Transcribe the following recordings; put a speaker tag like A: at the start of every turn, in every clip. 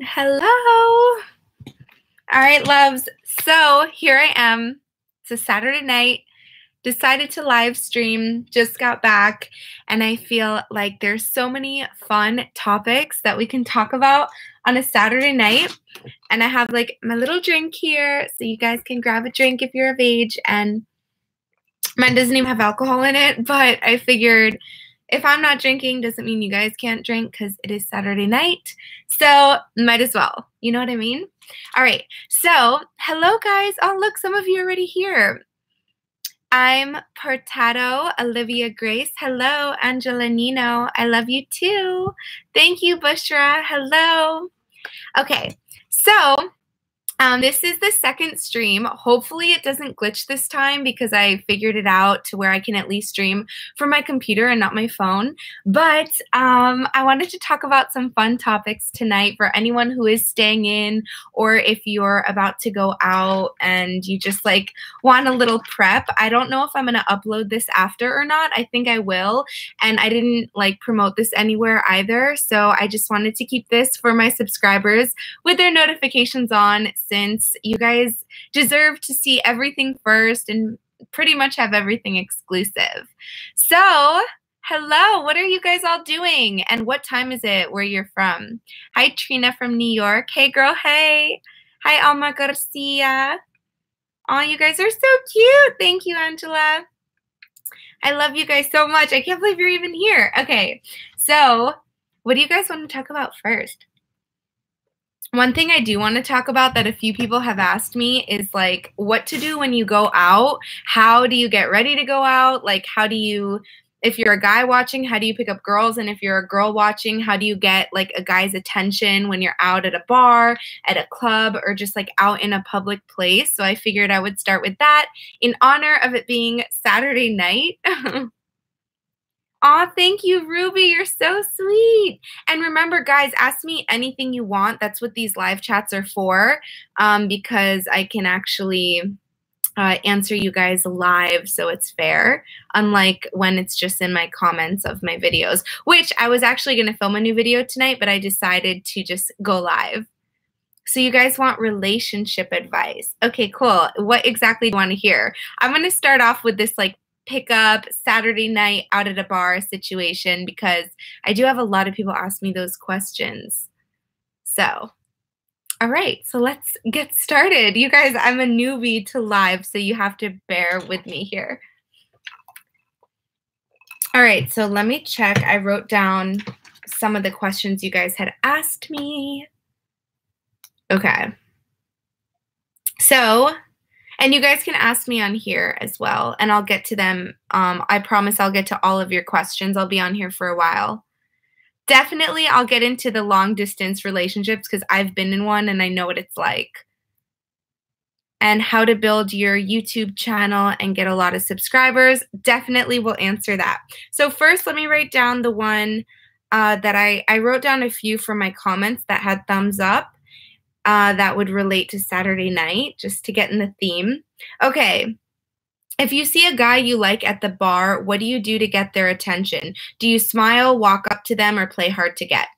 A: Hello. All right, loves. So here I am. It's a Saturday night. Decided to live stream, just got back, and I feel like there's so many fun topics that we can talk about on a Saturday night. And I have like my little drink here, so you guys can grab a drink if you're of age. And mine doesn't even have alcohol in it, but I figured if I'm not drinking, doesn't mean you guys can't drink because it is Saturday night. So might as well. You know what I mean? All right. So hello, guys. Oh, look, some of you are already here. I'm Portato, Olivia Grace. Hello, Angela Nino. I love you too. Thank you, Bushra. Hello. Okay. So this is the second stream. Hopefully it doesn't glitch this time because I figured it out to where I can at least stream from my computer and not my phone. But I wanted to talk about some fun topics tonight for anyone who is staying in, or if you're about to go out and you just like want a little prep. I don't know if I'm going to upload this after or not. I think I will. And I didn't like promote this anywhere either. So I just wanted to keep this for my subscribers with their notifications on, since you guys deserve to see everything first and pretty much have everything exclusive. So, hello, what are you guys all doing? And what time is it where you're from? Hi, Trina from New York. Hey, girl, hey. Hi, Alma Garcia. Oh, you guys are so cute. Thank you, Angela. I love you guys so much. I can't believe you're even here. Okay, so what do you guys want to talk about first? One thing I do want to talk about that a few people have asked me is like what to do when you go out. How do you get ready to go out? Like how do you, if you're a guy watching, how do you pick up girls? And if you're a girl watching, how do you get like a guy's attention when you're out at a bar, at a club, or just like out in a public place? So I figured I would start with that in honor of it being Saturday night. Aw, thank you, Ruby. You're so sweet. And remember, guys, ask me anything you want. That's what these live chats are for, because I can actually answer you guys live, so it's fair, unlike when it's just in my comments of my videos, which I was actually going to film a new video tonight, but I decided to just go live. So you guys want relationship advice. Okay, cool. What exactly do you want to hear? I'm going to start off with this like pick up Saturday night out at a bar situation, because I do have a lot of people ask me those questions. So, all right, so let's get started. You guys, I'm a newbie to live, so you have to bear with me here. All right, so let me check. I wrote down some of the questions you guys had asked me. Okay. So, and you guys can ask me on here as well, and I'll get to them. I promise I'll get to all of your questions. I'll be on here for a while. Definitely, I'll get into the long-distance relationships because I've been in one and I know what it's like. And how to build your YouTube channel and get a lot of subscribers. Definitely will answer that. So first, let me write down the one that I wrote down a few from my comments that had thumbs up. That would relate to Saturday night, just to get in the theme. Okay. If you see a guy you like at the bar, what do you do to get their attention? Do you smile, walk up to them, or play hard to get?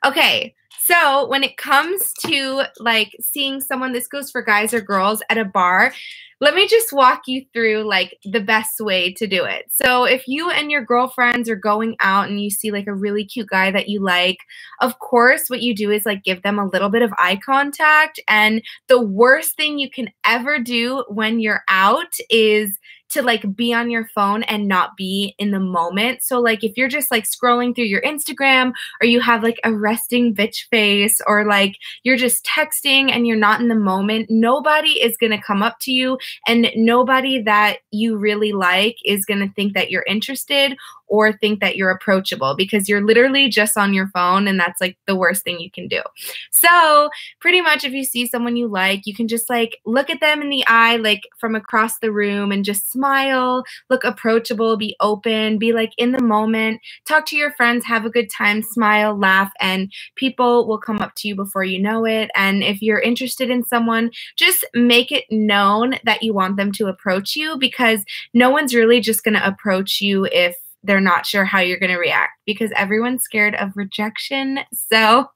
A: Okay. So when it comes to like seeing someone, this goes for guys or girls at a bar, let me just walk you through like the best way to do it. So if you and your girlfriends are going out and you see like a really cute guy that you like, of course, what you do is like give them a little bit of eye contact. And the worst thing you can ever do when you're out is to like be on your phone and not be in the moment. So like if you're just like scrolling through your Instagram, or you have like a resting bitch face, or like you're just texting and you're not in the moment, nobody is going to come up to you, and nobody that you really like is going to think that you're interested or think that you're approachable, because you're literally just on your phone, and that's like the worst thing you can do. So pretty much if you see someone you like, you can just like look at them in the eye, like from across the room, and just smile, look approachable, be open, be like in the moment, talk to your friends, have a good time, smile, laugh, and people will come up to you before you know it. And if you're interested in someone, just make it known that you want them to approach you, because no one's really just going to approach you if they're not sure how you're going to react because everyone's scared of rejection. So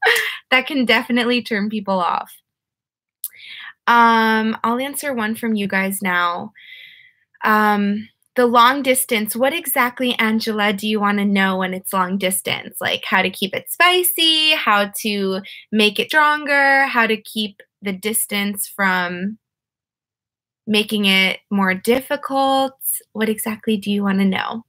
A: that can definitely turn people off. I'll answer one from you guys now. The long distance, what exactly, Angela, do you want to know when it's long distance? Like how to keep it spicy, how to make it stronger, how to keep the distance from making it more difficult? What exactly do you want to know?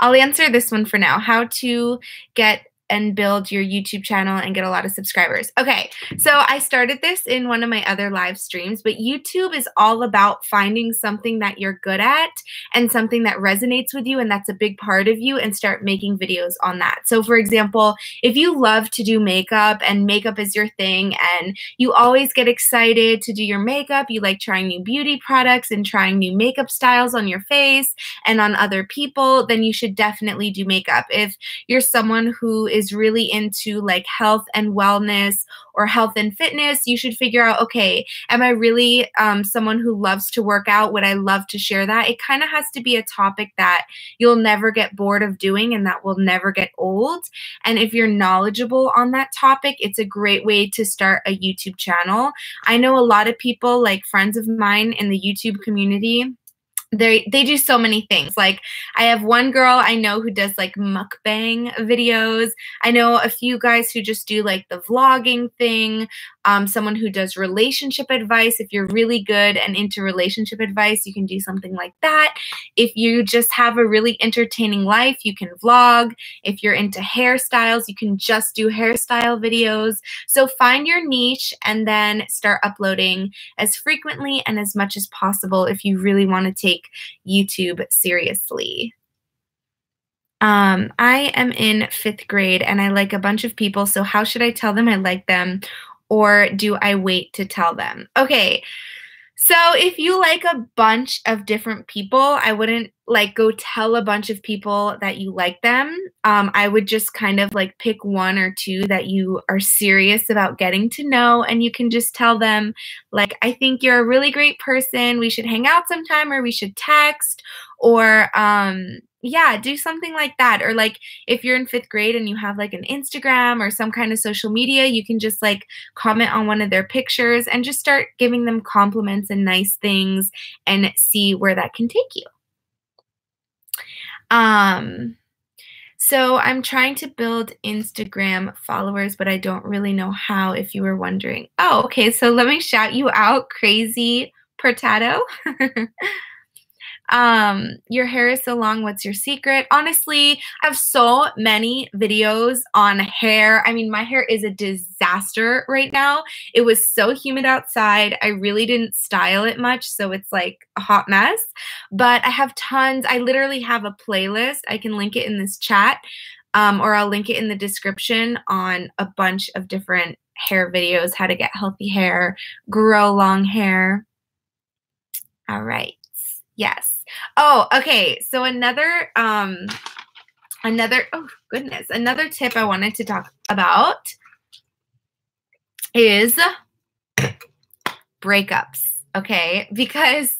A: I'll answer this one for now. How to get and build your YouTube channel and get a lot of subscribers. Okay, so I started this in one of my other live streams, but YouTube is all about finding something that you're good at and something that resonates with you and that's a big part of you and start making videos on that. So for example, if you love to do makeup and makeup is your thing and you always get excited to do your makeup, you like trying new beauty products and trying new makeup styles on your face and on other people, then you should definitely do makeup. If you're someone who is really into like health and wellness or health and fitness, you should figure out, okay, am I really someone who loves to work out? Would I love to share that? It kind of has to be a topic that you'll never get bored of doing and that will never get old. And if you're knowledgeable on that topic, it's a great way to start a YouTube channel. I know a lot of people, like friends of mine in the YouTube community, they do so many things. Like I have one girl I know who does like mukbang videos. I know a few guys who just do like the vlogging thing. Someone who does relationship advice. If you're really good and into relationship advice, you can do something like that. If you just have a really entertaining life, you can vlog. If you're into hairstyles, you can just do hairstyle videos. So find your niche and then start uploading as frequently and as much as possible if you really want to take YouTube seriously. I am in 5th grade and I like a bunch of people, so how should I tell them I like them, or do I wait to tell them? Okay, so if you like a bunch of different people, I wouldn't like go tell a bunch of people that you like them. I would just kind of like pick one or two that you are serious about getting to know, and you can just tell them like, I think you're a really great person. We should hang out sometime, or we should text, or yeah, do something like that. Or like if you're in 5th grade and you have like an Instagram or some kind of social media, you can just like comment on one of their pictures and just start giving them compliments and nice things and see where that can take you. So I'm trying to build Instagram followers, but I don't really know how, if you were wondering. Oh, okay, so let me shout you out, Crazy Potato. Your hair is so long, what's your secret? Honestly, I have so many videos on hair. I mean, my hair is a disaster right now. It was so humid outside. I really didn't style it much, so it's like a hot mess. But I have tons. I literally have a playlist. I can link it in this chat, or I'll link it in the description on a bunch of different hair videos, how to get healthy hair, grow long hair. All right. Yes. Oh, okay. So another tip I wanted to talk about is breakups. Okay, because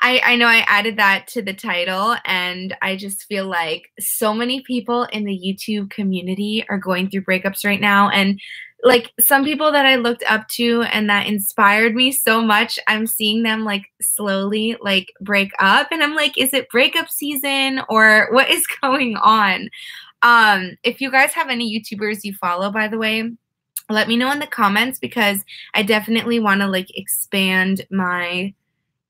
A: I know I added that to the title, and I just feel like so many people in the YouTube community are going through breakups right now, and like some people that I looked up to and that inspired me so much, I'm seeing them like slowly like break up, and I'm like, is it breakup season or what is going on? If you guys have any YouTubers you follow, by the way, let me know in the comments, because I definitely want to like expand my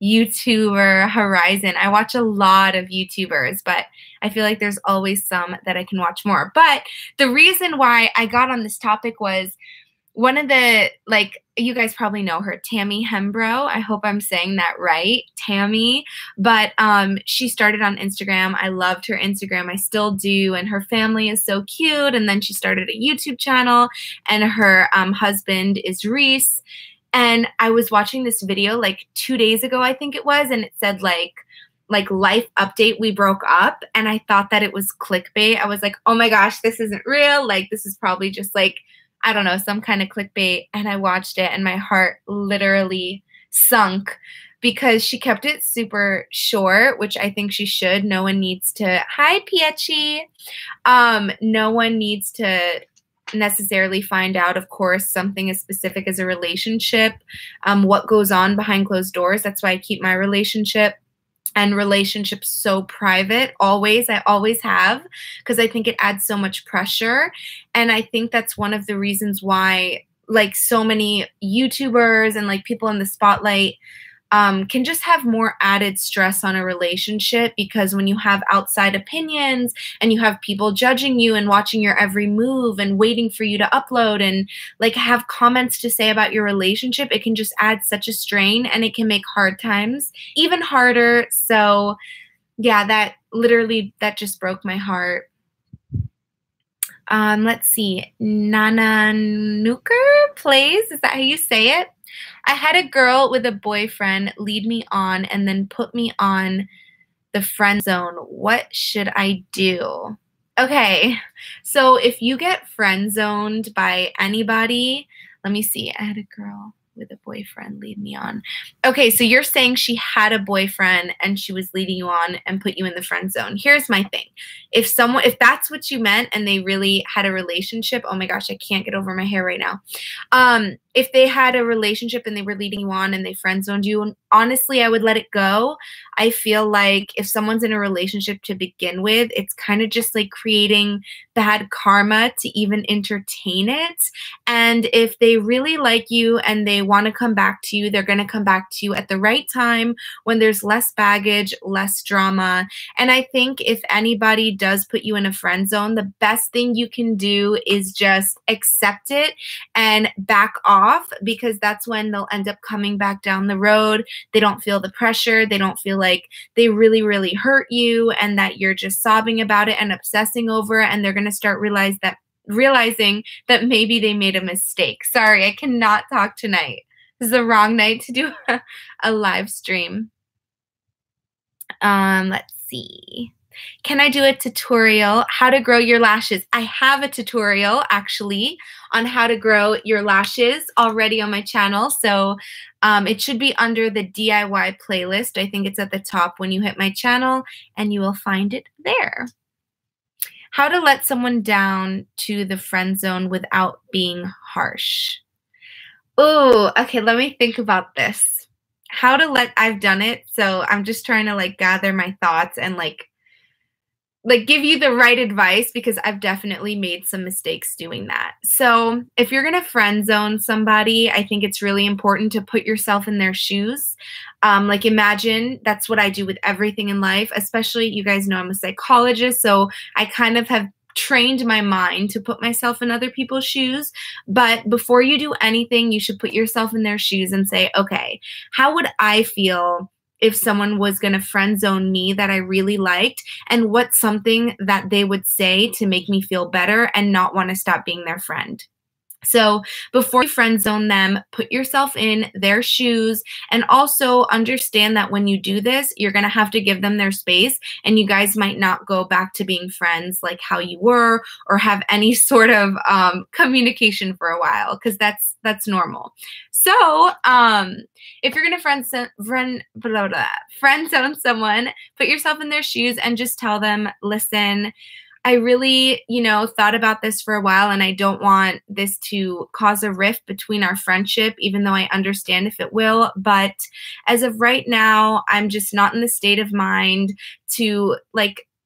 A: YouTuber horizon. I watch a lot of YouTubers, but I feel like there's always some that I can watch more. But the reason why I got on this topic was one of the, like, you guys probably know her, Tammy Hembrow. I hope I'm saying that right, Tammy. But she started on Instagram. I loved her Instagram. I still do. And her family is so cute. And then she started a YouTube channel, and her husband is Reese. And I was watching this video like 2 days ago, I think it was, and it said like life update, we broke up. And I thought that it was clickbait. I was like, oh my gosh, this isn't real. Like, this is probably just like, I don't know, some kind of clickbait. And I watched it and my heart literally sunk, because she kept it super short, which I think she should. No one needs to, hi Piachi. No one needs to necessarily find out, of course, something as specific as a relationship, what goes on behind closed doors. That's why I keep my relationship and relationships so private always. I always have, because I think it adds so much pressure. And I think that's one of the reasons why like so many YouTubers and like people in the spotlight can just have more added stress on a relationship, because when you have outside opinions and you have people judging you and watching your every move and waiting for you to upload and like have comments to say about your relationship, it can just add such a strain, and it can make hard times even harder. So yeah, that just broke my heart. Let's see. Nana Nuker plays. Is that how you say it? I had a girl with a boyfriend lead me on and then put me on the friend zone. What should I do? Okay, so if you get friend zoned by anybody, let me see. I had a girl with a boyfriend lead me on. Okay, so you're saying she had a boyfriend and she was leading you on and put you in the friend zone. Here's my thing. If that's what you meant and they really had a relationship, oh my gosh, I can't get over my hair right now. If they had a relationship and they were leading you on and they friend zoned you, honestly, I would let it go. I feel like if someone's in a relationship to begin with, it's kind of just like creating bad karma to even entertain it. And if they really like you and they want to come back to you, they're going to come back to you at the right time when there's less baggage, less drama. And I think if anybody does put you in a friend zone, the best thing you can do is just accept it and back off, because that's when they'll end up coming back down the road. They don't feel the pressure. They don't feel like they really, really hurt you and that you're just sobbing about it and obsessing over it. And they're going to start realizing that maybe they made a mistake. Sorry, I cannot talk tonight. This is the wrong night to do a live stream. Let's see. Can I do a tutorial how to grow your lashes? I have a tutorial actually on how to grow your lashes already on my channel. So it should be under the DIY playlist. I think it's at the top when you hit my channel, and you will find it there. How to let someone down to the friend zone without being harsh. Oh, okay, let me think about this. I've done it, so I'm just trying to like gather my thoughts and like give you the right advice, because I've definitely made some mistakes doing that. So if you're going to friend zone somebody, I think it's really important to put yourself in their shoes. Like imagine, that's what I do with everything in life, especially, you guys know I'm a psychologist, so I kind of have trained my mind to put myself in other people's shoes. But before you do anything, you should put yourself in their shoes and say, okay, how would I feel if someone was going to friend zone me that I really liked, and what's something that they would say to make me feel better and not want to stop being their friend? So before you friend zone them, put yourself in their shoes, and also understand that when you do this, you're going to have to give them their space, and you guys might not go back to being friends like how you were, or have any sort of communication for a while, because that's normal. So if you're going to friend zone someone, put yourself in their shoes and just tell them, listen, I really, thought about this for a while, and I don't want this to cause a rift between our friendship, even though I understand if it will. But as of right now, I'm just not in the state of mind to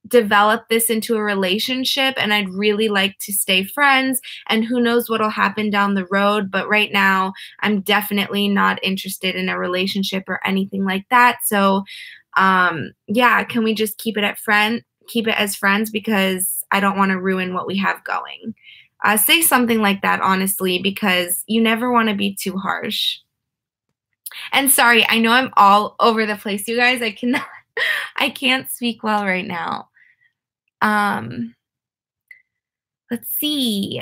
A: develop this into a relationship, and I'd really like to stay friends, and who knows what'll happen down the road. But right now, I'm definitely not interested in a relationship or anything like that. So, yeah, can we just keep it as friends, because I don't want to ruin what we have going. Say something like that, honestly, because you never want to be too harsh. And sorry, I know I'm all over the place, you guys. I can't speak well right now. Let's see.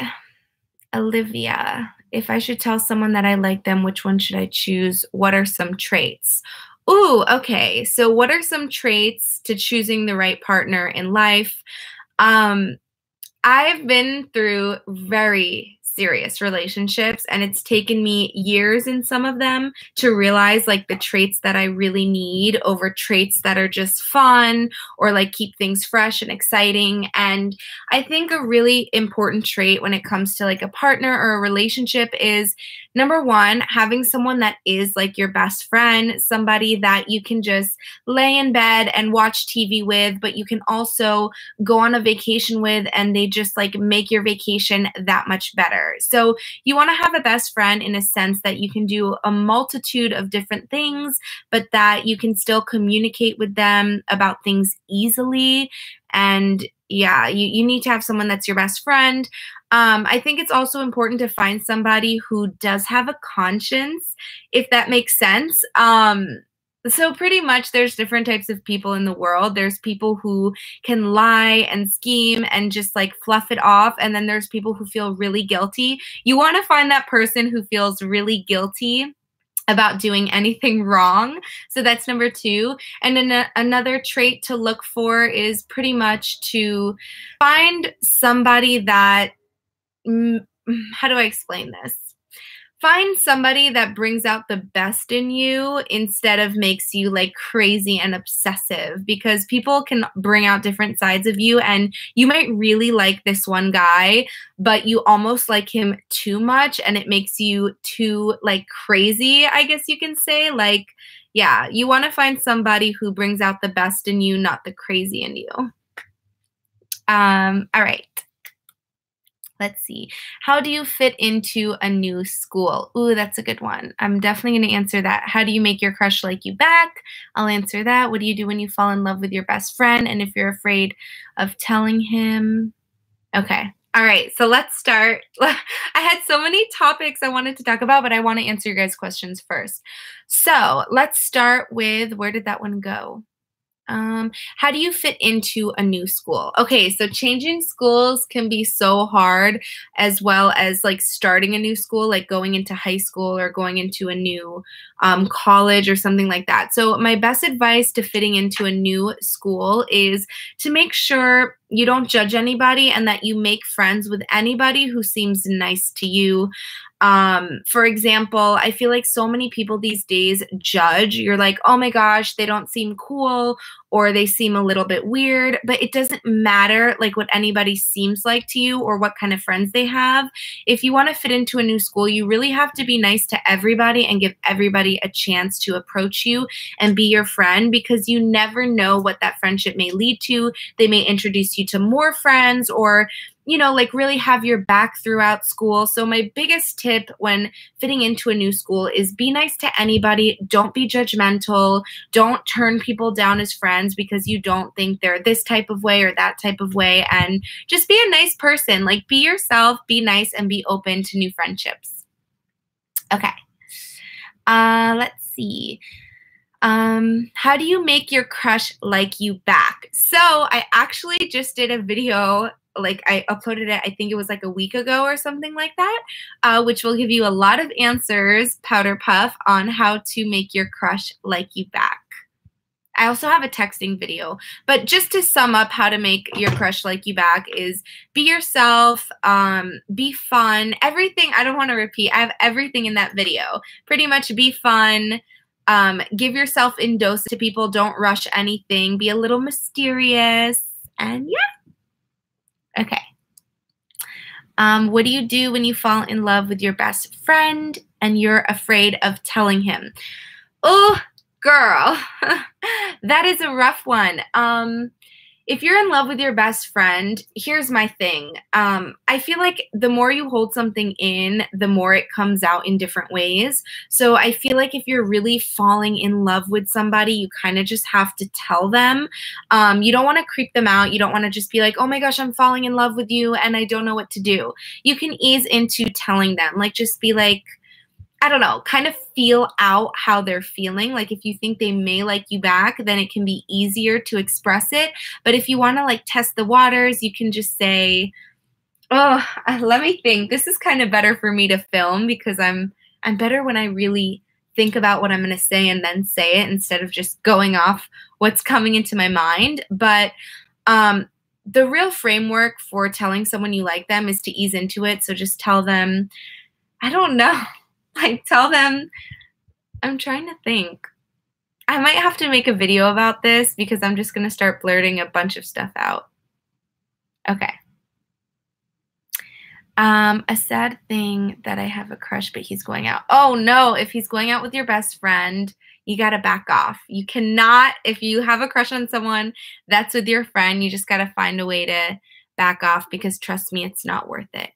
A: Olivia, if I should tell someone that I like them, which one should I choose? What are some traits? Ooh, okay. So what are some traits to choosing the right partner in life? I've been through very serious relationships, and it's taken me years in some of them to realize like the traits that I really need over traits that are just fun or like keep things fresh and exciting. And I think a really important trait when it comes to like a partner or a relationship is, number one, having someone that is like your best friend, somebody that you can just lay in bed and watch TV with, but you can also go on a vacation with, and they just like make your vacation that much better. So you want to have a best friend in a sense that you can do a multitude of different things, but that you can still communicate with them about things easily. And yeah, you need to have someone that's your best friend. I think it's also important to find somebody who does have a conscience, if that makes sense. So pretty much there's different types of people in the world. There's people who can lie and scheme and just like fluff it off. And then there's people who feel really guilty. You want to find that person who feels really guilty about doing anything wrong. So that's number two. And then another trait to look for is pretty much to find somebody that, how do I explain this? Find somebody that brings out the best in you instead of makes you like crazy and obsessive, because people can bring out different sides of you, and you might really like this one guy, but you almost like him too much and it makes you too like crazy, I guess you can say. Like, yeah, you want to find somebody who brings out the best in you, not the crazy in you. All right. Let's see. How do you fit into a new school? Ooh, that's a good one. I'm definitely going to answer that. How do you make your crush like you back? I'll answer that. What do you do when you fall in love with your best friend and if you're afraid of telling him? Okay. All right. So let's start. I had so many topics I wanted to talk about, but I want to answer your guys' questions first. So let's start with, where did that one go? How do you fit into a new school? Okay, so changing schools can be so hard, as well as like starting a new school, like going into high school or going into a new college or something like that. So my best advice to fitting into a new school is to make sure you don't judge anybody and that you make friends with anybody who seems nice to you. For example, I feel like so many people these days judge. You're like, oh my gosh, they don't seem cool, or they seem a little bit weird, but it doesn't matter like what anybody seems like to you or what kind of friends they have. If you want to fit into a new school, you really have to be nice to everybody and give everybody a chance to approach you and be your friend, because you never know what that friendship may lead to. They may introduce you to more friends, or you know, like really have your back throughout school. So my biggest tip when fitting into a new school is be nice to anybody. Don't be judgmental. Don't turn people down as friends because you don't think they're this type of way or that type of way. And just be a nice person. Like, be yourself, be nice, and be open to new friendships. Okay. Let's see. How do you make your crush like you back? So I actually just did a video, like I uploaded it, I think it was like a week ago or something like that, which will give you a lot of answers, Powder Puff, on how to make your crush like you back. I also have a texting video, but just to sum up how to make your crush like you back is be yourself, be fun, everything. I don't want to repeat. I have everything in that video. Pretty much be fun. Give yourself in dose to people. Don't rush anything. Be a little mysterious. And yeah. Okay. What do you do when you fall in love with your best friend and you're afraid of telling him? Oh, girl, that is a rough one. If you're in love with your best friend, here's my thing. I feel like the more you hold something in, the more it comes out in different ways. So I feel like if you're really falling in love with somebody, you kind of just have to tell them. You don't want to creep them out. You don't want to just be like, oh my gosh, I'm falling in love with you and I don't know what to do. You can ease into telling them. Like, just be like, I don't know, kind of feel out how they're feeling. Like, if you think they may like you back, then it can be easier to express it. But if you want to like test the waters, you can just say, oh, let me think. This is kind of better for me to film because I'm better when I really think about what I'm going to say and then say it instead of just going off what's coming into my mind. But the real framework for telling someone you like them is to ease into it. So just tell them, I don't know, like tell them, I'm trying to think. I might have to make a video about this because I'm just going to start blurting a bunch of stuff out. Okay. A sad thing that I have a crush, but he's going out. Oh no, if he's going out with your best friend, you got to back off. You cannot, if you have a crush on someone that's with your friend, you just got to find a way to back off because trust me, it's not worth it.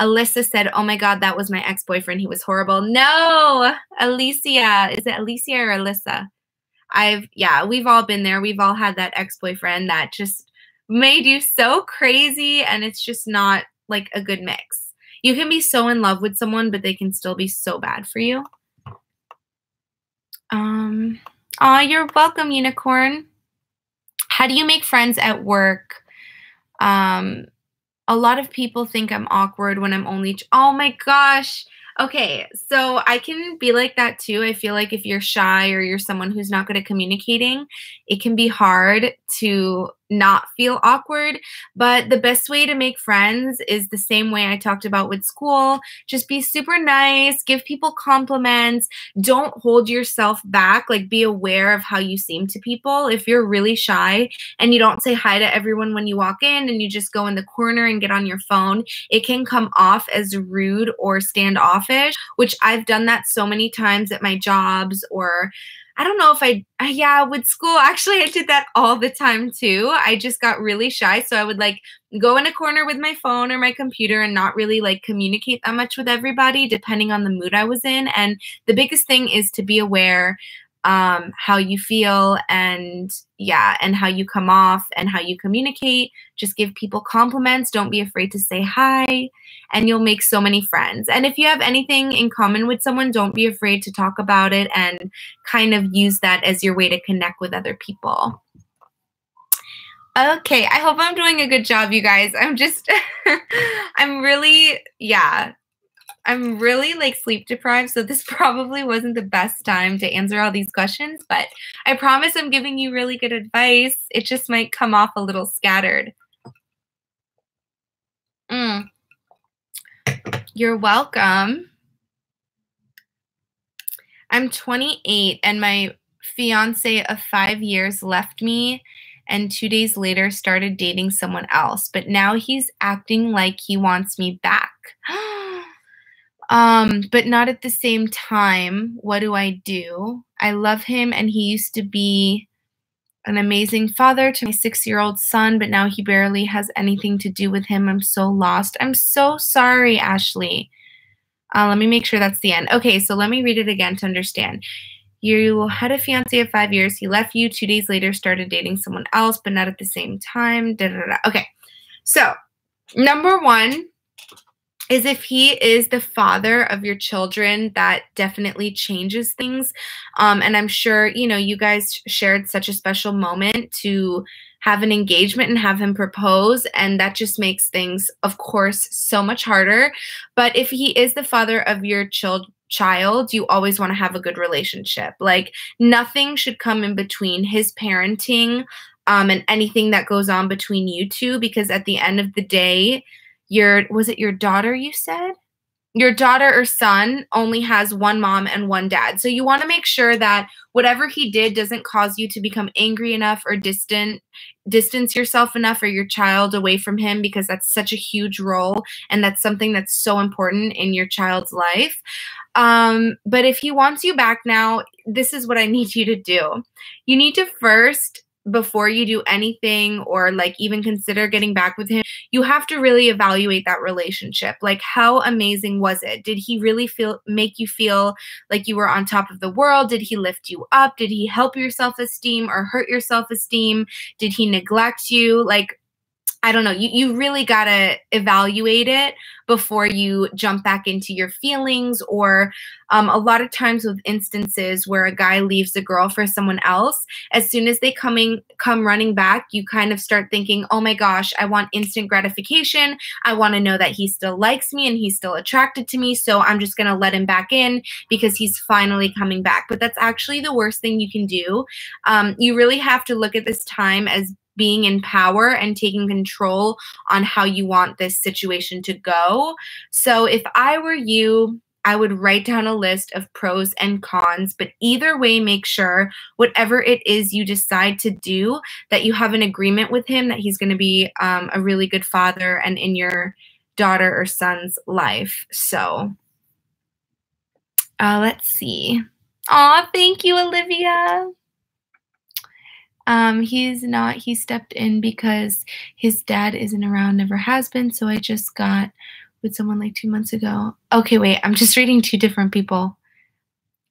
A: Alyssa said, oh my God, that was my ex-boyfriend. He was horrible. No, Alicia. Is it Alicia or Alyssa? Yeah, we've all been there. We've all had that ex-boyfriend that just made you so crazy and it's just not like a good mix. You can be so in love with someone, but they can still be so bad for you. Aw, you're welcome, Unicorn. How do you make friends at work? A lot of people think I'm awkward when I'm only, oh my gosh. Okay, so I can be like that too. I feel like if you're shy or you're someone who's not good at communicating, it can be hard to not feel awkward. But the best way to make friends is the same way I talked about with school. Just be super nice, give people compliments, don't hold yourself back. Like be aware of how you seem to people. If you're really shy and you don't say hi to everyone when you walk in and you just go in the corner and get on your phone, it can come off as rude or standoffish, which I've done that so many times at my jobs, or I don't know if yeah, with school, actually, I did that all the time too. I just got really shy. So I would like go in a corner with my phone or my computer and not really like communicate that much with everybody, depending on the mood I was in. And the biggest thing is to be aware how you feel and yeah, and how you come off and how you communicate. Just give people compliments. Don't be afraid to say hi and you'll make so many friends. And if you have anything in common with someone, don't be afraid to talk about it and kind of use that as your way to connect with other people. Okay, I hope I'm doing a good job, you guys. I'm just, I'm really like sleep deprived, so this probably wasn't the best time to answer all these questions, but I promise I'm giving you really good advice. It just might come off a little scattered. You're welcome. I'm 28 and my fiance of 5 years left me and 2 days later started dating someone else, but now he's acting like he wants me back. But not at the same time. What do I do? I love him and he used to be an amazing father to my 6-year-old son, but now he barely has anything to do with him. I'm so lost. I'm so sorry, Ashley. Let me make sure that's the end. Okay, so let me read it again to understand. You had a fiance of 5 years. He left you 2 days later, started dating someone else, but not at the same time. Da, da, da. Okay, so number one is if he is the father of your children, that definitely changes things. And I'm sure, you know, you guys shared such a special moment to have an engagement and have him propose. And that just makes things, of course, so much harder. But if he is the father of your child, you always want to have a good relationship. Like nothing should come in between his parenting and anything that goes on between you two, because at the end of the day, was it your daughter you said? Your daughter or son only has one mom and one dad. So you want to make sure that whatever he did doesn't cause you to become angry enough or distance yourself enough or your child away from him, because that's such a huge role and that's something that's so important in your child's life. But if he wants you back now, this is what I need you to do. You need to first, before you do anything or like even consider getting back with him, you have to really evaluate that relationship. Like, how amazing was it? Did he really make you feel like you were on top of the world? Did he lift you up? Did he help your self-esteem or hurt your self-esteem? Did he neglect you? Like, I don't know. You really got to evaluate it before you jump back into your feelings. Or a lot of times with instances where a guy leaves a girl for someone else, as soon as they come running back, you kind of start thinking, oh my gosh, I want instant gratification. I want to know that he still likes me and he's still attracted to me. So I'm just going to let him back in because he's finally coming back. But that's actually the worst thing you can do. You really have to look at this time as being in power and taking control on how you want this situation to go. So if I were you, I would write down a list of pros and cons, but either way, make sure whatever it is you decide to do, that you have an agreement with him that he's going to be a really good father and in your daughter or son's life. So let's see. Aw, thank you, Olivia. He stepped in because his dad isn't around, never has been, so I just got with someone like 2 months ago. Okay, wait, I'm just reading two different people.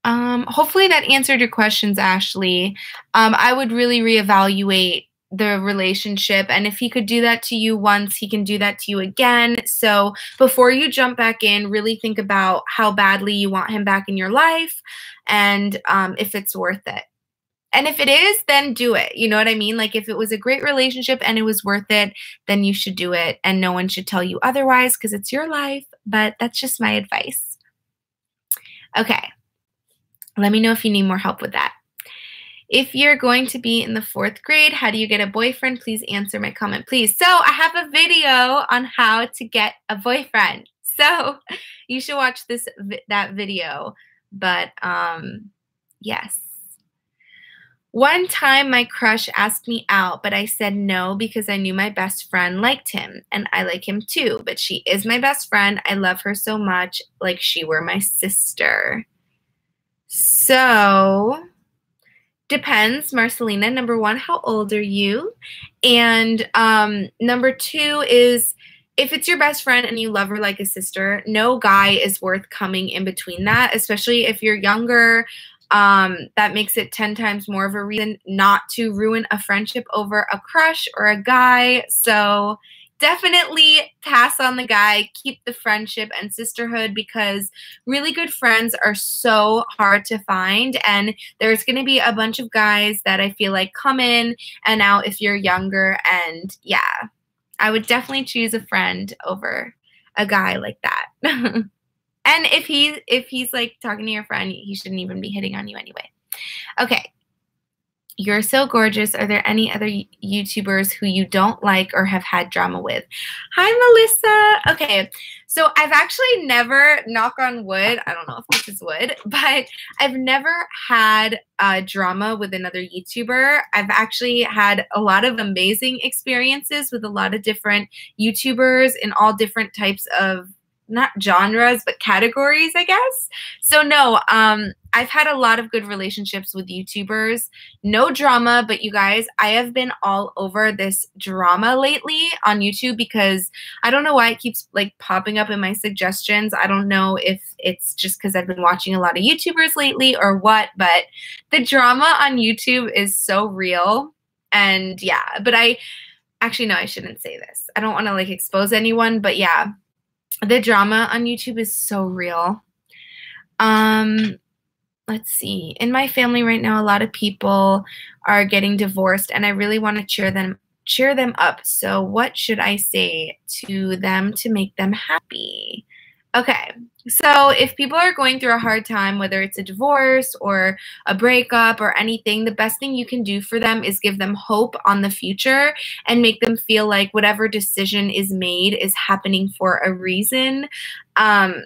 A: Hopefully that answered your questions, Ashley. I would really reevaluate the relationship, and if he could do that to you once, he can do that to you again. So before you jump back in, really think about how badly you want him back in your life, and if it's worth it. And if it is, then do it. You know what I mean? Like if it was a great relationship and it was worth it, then you should do it. And no one should tell you otherwise because it's your life. But that's just my advice. Okay. Let me know if you need more help with that. If you're going to be in the 4th grade, how do you get a boyfriend? Please answer my comment, please. So I have a video on how to get a boyfriend. So you should watch that video. But yes. One time my crush asked me out, but I said no because I knew my best friend liked him, and I like him too, but she is my best friend. I love her so much, like she were my sister. So, depends, Marcelina. Number 1, how old are you? And number 2 is, if it's your best friend and you love her like a sister, no guy is worth coming in between that, especially if you're younger. That makes it 10 times more of a reason not to ruin a friendship over a crush or a guy. So definitely pass on the guy, keep the friendship and sisterhood, because really good friends are so hard to find. And there's going to be a bunch of guys that I feel like come in and out if you're younger. And yeah, I would definitely choose a friend over a guy like that. And if he's like talking to your friend, he shouldn't even be hitting on you anyway. Okay. You're so gorgeous. Are there any other YouTubers who you don't like or have had drama with? Hi, Melissa. Okay. So I've actually never, knock on wood, I don't know if this is wood, but I've never had drama with another YouTuber. I've actually had a lot of amazing experiences with a lot of different YouTubers in all different types of, not genres, but categories, I guess. So no, I've had a lot of good relationships with YouTubers. No drama, but you guys, I have been all over this drama lately on YouTube because I don't know why it keeps like popping up in my suggestions. I don't know if it's just because I've been watching a lot of YouTubers lately or what, but the drama on YouTube is so real. And yeah, but actually, no, I shouldn't say this. I don't want to like expose anyone, but yeah. The drama on YouTube is so real. Let's see. In my family right now, a lot of people are getting divorced, and I really want to cheer them up. So what should I say to them to make them happy? Okay. So if people are going through a hard time, whether it's a divorce or a breakup or anything, the best thing you can do for them is give them hope on the future and make them feel like whatever decision is made is happening for a reason.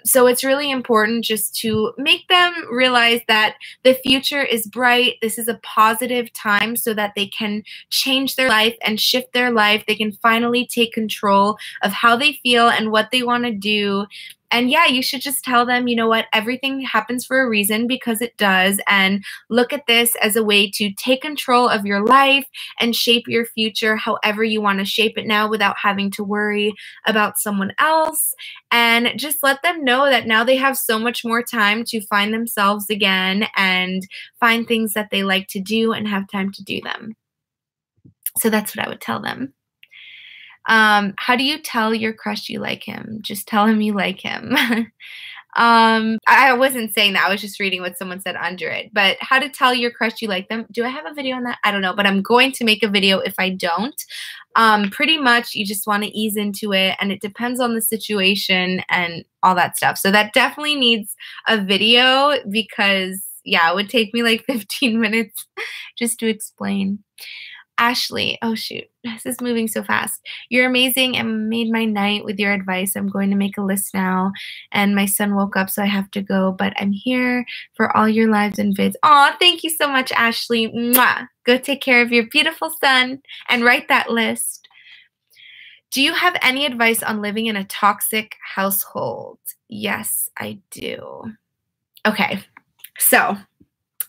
A: So it's really important just to make them realize that the future is bright. This is a positive time so that they can change their life and shift their life. They can finally take control of how they feel and what they want to do. And yeah, you should just tell them, you know what, everything happens for a reason, because it does. And look at this as a way to take control of your life and shape your future however you want to shape it now without having to worry about someone else. And just let them know that now they have so much more time to find themselves again and find things that they like to do and have time to do them. So that's what I would tell them. How do you tell your crush you like him? Just tell him you like him. I wasn't saying that. I was just reading what someone said under it. But how to tell your crush you like them. Do I have a video on that? I don't know. But I'm going to make a video if I don't. Pretty much you just want to ease into it. And it depends on the situation and all that stuff. So that definitely needs a video because, yeah, it would take me like 15 minutes just to explain. Ashley, oh shoot, this is moving so fast. You're amazing and made my night with your advice. I'm going to make a list now. And my son woke up, so I have to go. But I'm here for all your lives and vids. Aw, thank you so much, Ashley. Mwah. Go take care of your beautiful son and write that list. Do you have any advice on living in a toxic household? Yes, I do. Okay, so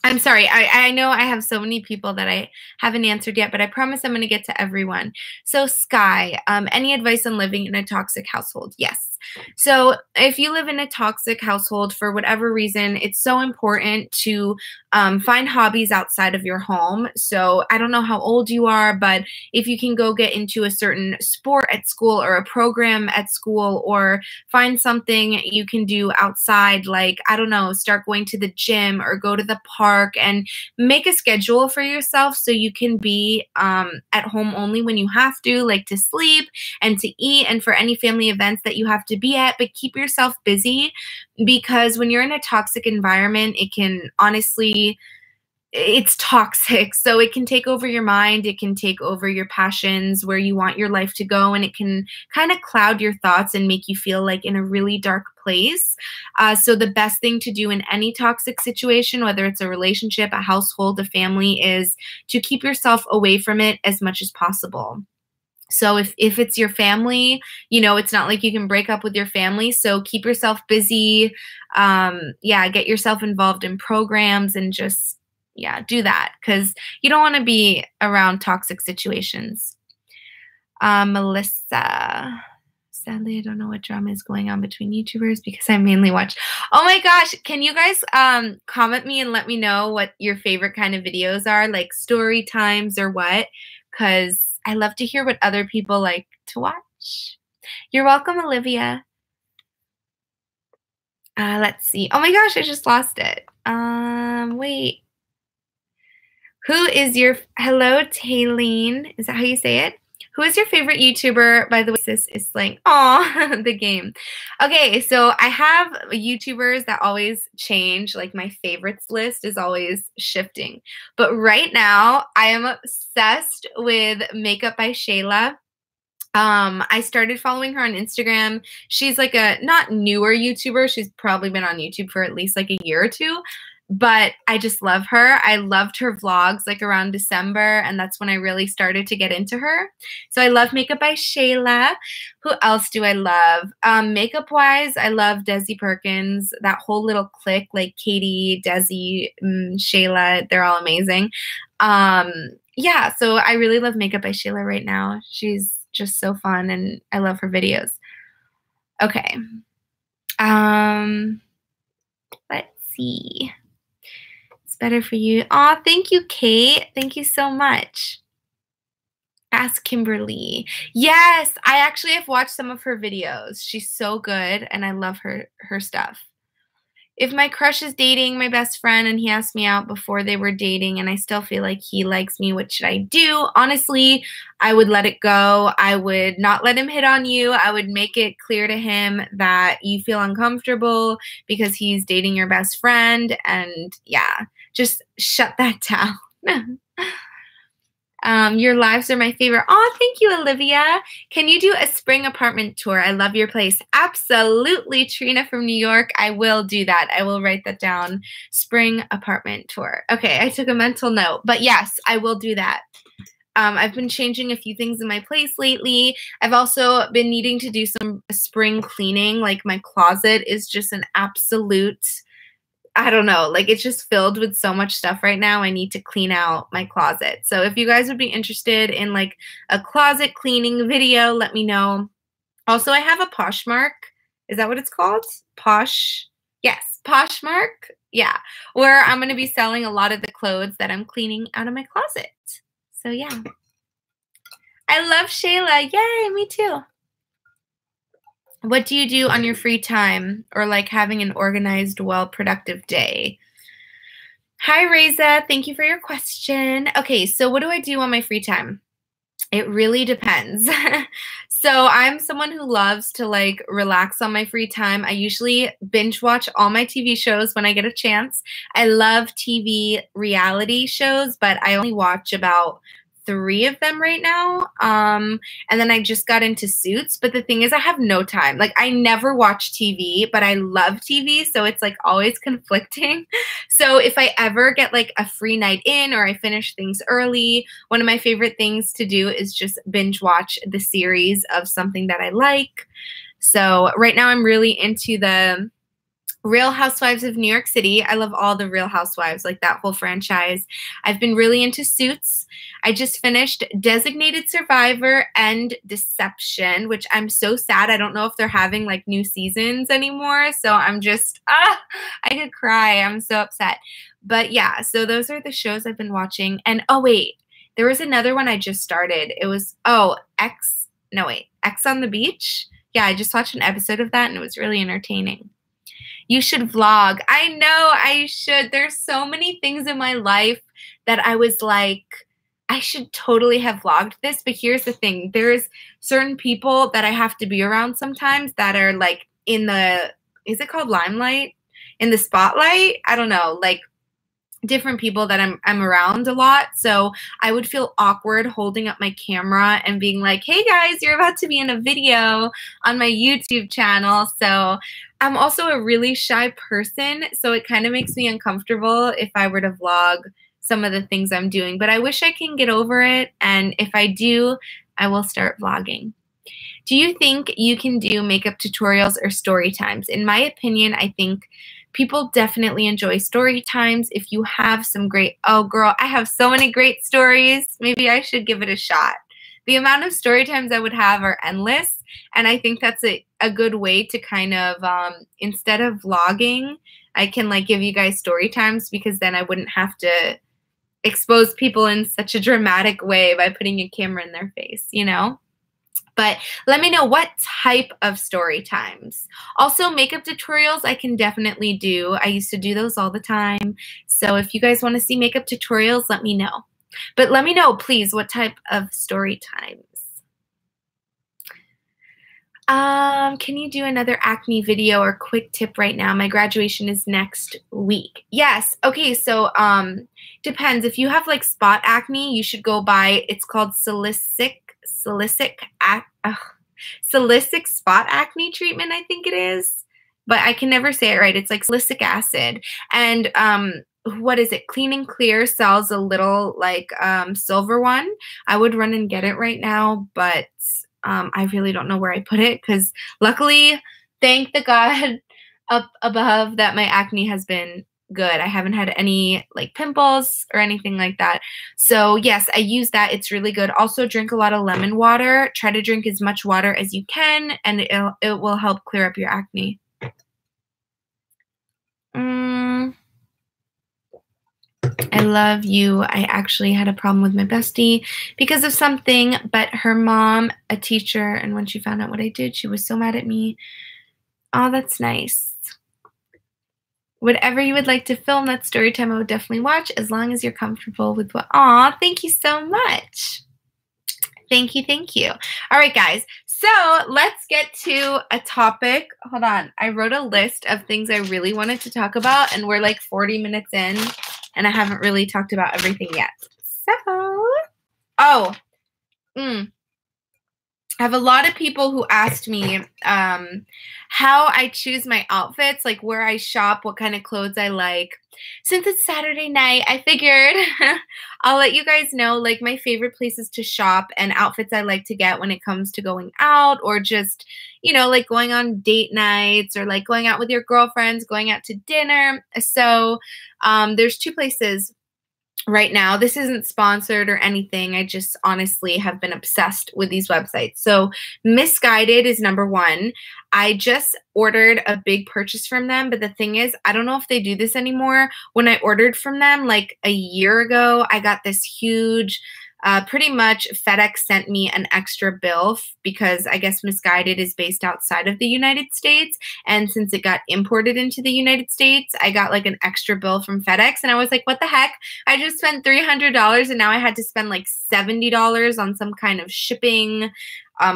A: I'm sorry. I know I have so many people that I haven't answered yet, but I promise I'm going to get to everyone. So Sky, any advice on living in a toxic household? Yes. So if you live in a toxic household for whatever reason, it's so important to find hobbies outside of your home. So I don't know how old you are, but if you can go get into a certain sport at school or a program at school, or find something you can do outside, like, I don't know, start going to the gym or go to the park, and make a schedule for yourself so you can be at home only when you have to, like to sleep and to eat, and for any family events that you have to be at, but keep yourself busy, because when you're in a toxic environment, it can honestly, it's toxic. So it can take over your mind, it can take over your passions, where you want your life to go, and it can kind of cloud your thoughts and make you feel like in a really dark place. So the best thing to do in any toxic situation, whether it's a relationship, a household, a family, is to keep yourself away from it as much as possible. So if it's your family, you know, it's not like you can break up with your family. So keep yourself busy. Yeah, get yourself involved in programs, and just, yeah, do that, because you don't want to be around toxic situations. Melissa, sadly, I don't know what drama is going on between YouTubers, because I mainly watch. Oh my gosh, can you guys comment me and let me know what your favorite kind of videos are, like story times or what? Because I love to hear what other people like to watch. You're welcome, Olivia. Let's see. Oh my gosh, I just lost it. Wait. Who is your, hello, Taylene. Is that how you say it? Who is your favorite YouTuber? By the way, this is slang. Aw, the game. Okay, so I have YouTubers that always change. Like, my favorites list is always shifting. But right now, I am obsessed with Makeup by Shayla. I started following her on Instagram. She's like a not newer YouTuber. She's probably been on YouTube for at least like a year or two. But I just love her. I loved her vlogs like around December, and that's when I really started to get into her. So I love Makeup by Shayla. Who else do I love? Makeup-wise, I love Desi Perkins. That whole little clique, like Katie, Desi, Shayla, they're all amazing. Yeah, so I really love Makeup by Shayla right now. She's just so fun, and I love her videos. Okay. Let's see. Better for you. Aw, thank you, Kate. Thank you so much. Ask Kimberly. Yes, I actually have watched some of her videos. She's so good, and I love her stuff. If my crush is dating my best friend and he asked me out before they were dating and I still feel like he likes me, what should I do? Honestly, I would let it go. I would not let him hit on you. I would make it clear to him that you feel uncomfortable because he's dating your best friend, and yeah, just shut that down. Your lives are my favorite. Oh, thank you, Olivia. Can you do a spring apartment tour? I love your place. Absolutely, Trina from New York. I will do that. I will write that down. Spring apartment tour. Okay, I took a mental note. But yes, I will do that. I've been changing a few things in my place lately. I've also been needing to do some spring cleaning. Like, my closet is just an absolute, I don't know, like, it's just filled with so much stuff right now. I need to clean out my closet. So if you guys would be interested in like a closet cleaning video, let me know. Also, I have a Poshmark. Is that what it's called? Yes, Poshmark. Yeah, where I'm going to be selling a lot of the clothes that I'm cleaning out of my closet. So yeah. I love Shayla. Yay, me too. What do you do on your free time, or like having an organized, well-productive day? Hi, Reza. Thank you for your question. Okay, so what do I do on my free time? It really depends. So I'm someone who loves to like relax on my free time. I usually binge watch all my TV shows when I get a chance. I love TV reality shows, but I only watch about 3 of them right now. And then I just got into Suits. But the thing is, I have no time. Like, I never watch TV, but I love TV. So it's like always conflicting. So if I ever get like a free night in or I finish things early, one of my favorite things to do is just binge watch the series of something that I like. So right now I'm really into the Real Housewives of New York City. I love all the Real Housewives, like that whole franchise. I've been really into Suits. I just finished Designated Survivor and Deception, which I'm so sad. I don't know if they're having like new seasons anymore. So I'm just, I could cry. I'm so upset. But yeah, so those are the shows I've been watching. And oh wait, there was another one I just started. It was, X on the Beach. Yeah, I just watched an episode of that and it was really entertaining. You should vlog. I know I should. There's so many things in my life that I was like, I should totally have vlogged this. But here's the thing. There's certain people that I have to be around sometimes that are like in the, is it called limelight? In the spotlight? I don't know. Like different people that I'm around a lot. So I would feel awkward holding up my camera and being like, hey guys, you're about to be in a video on my YouTube channel. So I'm also a really shy person. So it kind of makes me uncomfortable if I were to vlog some of the things I'm doing, but I wish I can get over it. And if I do, I will start vlogging. Do you think you can do makeup tutorials or story times? In my opinion, I think people definitely enjoy story times. If you have some great, oh girl, I have so many great stories. Maybe I should give it a shot. The amount of story times I would have are endless. And I think that's a good way to kind of, instead of vlogging, I can like give you guys story times because then I wouldn't have to expose people in such a dramatic way by putting a camera in their face, you know? But let me know what type of story times. Also, makeup tutorials I can definitely do. I used to do those all the time. So if you guys want to see makeup tutorials, let me know. But let me know, please, what type of story times. Can you do another acne video or quick tip right now? My graduation is next week. Yes. Okay. So, depends. If you have like spot acne, you should go buy, it's called salicylic spot acne treatment, I think it is, but I can never say it right. It's like salicylic acid. And, what is it? Clean and Clear sells a little like, silver one. I would run and get it right now, but I really don't know where I put it because luckily, thank the God up above that my acne has been good. I haven't had any like pimples or anything like that. So yes, I use that. It's really good. Also drink a lot of lemon water. Try to drink as much water as you can and it will help clear up your acne. I love you. I actually had a problem with my bestie because of something, but her mom, a teacher, and when she found out what I did, she was so mad at me. Oh, that's nice. Whatever you would like to film that story time, I would definitely watch as long as you're comfortable with what. Aw, thank you so much. Thank you, thank you. All right, guys. So let's get to a topic. Hold on. I wrote a list of things I really wanted to talk about, and we're like 40 minutes in, and I haven't really talked about everything yet. So, I have a lot of people who asked me how I choose my outfits, like where I shop, what kind of clothes I like. Since it's Saturday night, I figured I'll let you guys know like my favorite places to shop and outfits I like to get when it comes to going out or just, you know, like going on date nights or like going out with your girlfriends, going out to dinner. So there's 2 places right now. This isn't sponsored or anything. I just honestly have been obsessed with these websites. So Misguided is number 1. I just ordered a big purchase from them, but the thing is, I don't know if they do this anymore. When I ordered from them like a year ago, I got this huge, pretty much FedEx sent me an extra bill because I guess Misguided is based outside of the United States. And since it got imported into the United States, I got like an extra bill from FedEx. And I was like, what the heck? I just spent $300 and now I had to spend like $70 on some kind of shipping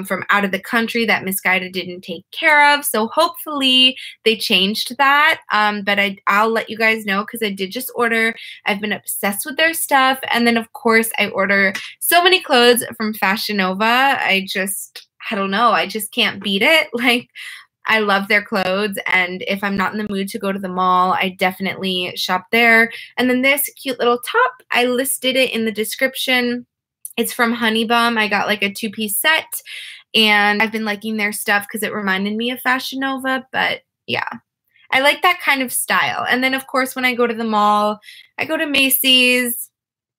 A: from out of the country that Misguided didn't take care of. So hopefully they changed that. But I'll let you guys know because I did just order. I've been obsessed with their stuff. And then, of course, I order so many clothes from Fashion Nova. I don't know. I just can't beat it. Like, I love their clothes, and if I'm not in the mood to go to the mall, I definitely shop there. And then this cute little top, I listed it in the description. It's from Honey Bum. I got like a 2-piece set, and I've been liking their stuff because it reminded me of Fashion Nova, but yeah. I like that kind of style. And then, of course, when I go to the mall, I go to Macy's.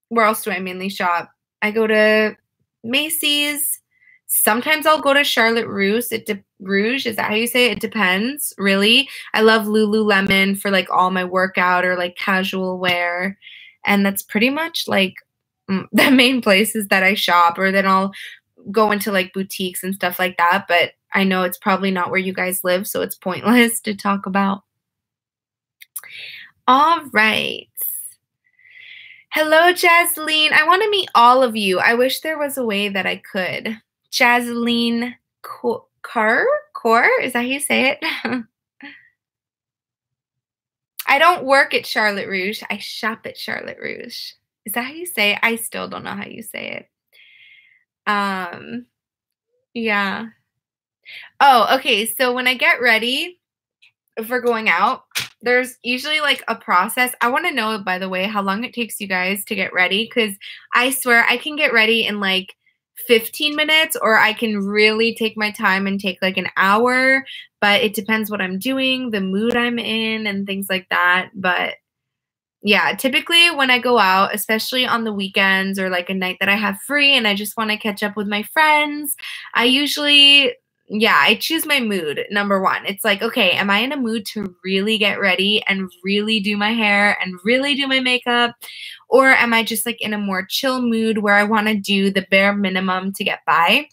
A: Where else do I mainly shop? I go to Macy's. Sometimes I'll go to Charlotte Russe. Rouge, is that how you say it? It depends, really. I love Lululemon for like all my workout or like casual wear. And that's pretty much like the main places that I shop, or then I'll go into like boutiques and stuff like that. But I know it's probably not where you guys live, so it's pointless to talk about. All right. Hello, Jaclyn. I want to meet all of you. I wish there was a way that I could. Jaclyn Core? Is that how you say it? I don't work at Charlotte Russe. I shop at Charlotte Russe. Is that how you say it? I still don't know how you say it. Yeah. Oh, okay. So when I get ready for going out, there's usually like a process. I want to know, by the way, how long it takes you guys to get ready, because I swear I can get ready in like 15 minutes, or I can really take my time and take like an hour, but it depends what I'm doing, the mood I'm in, and things like that. But yeah, typically when I go out, especially on the weekends or like a night that I have free and I just want to catch up with my friends, I usually, I choose my mood, number one. It's like, okay, am I in a mood to really get ready and really do my hair and really do my makeup? Or am I just like in a more chill mood where I want to do the bare minimum to get by?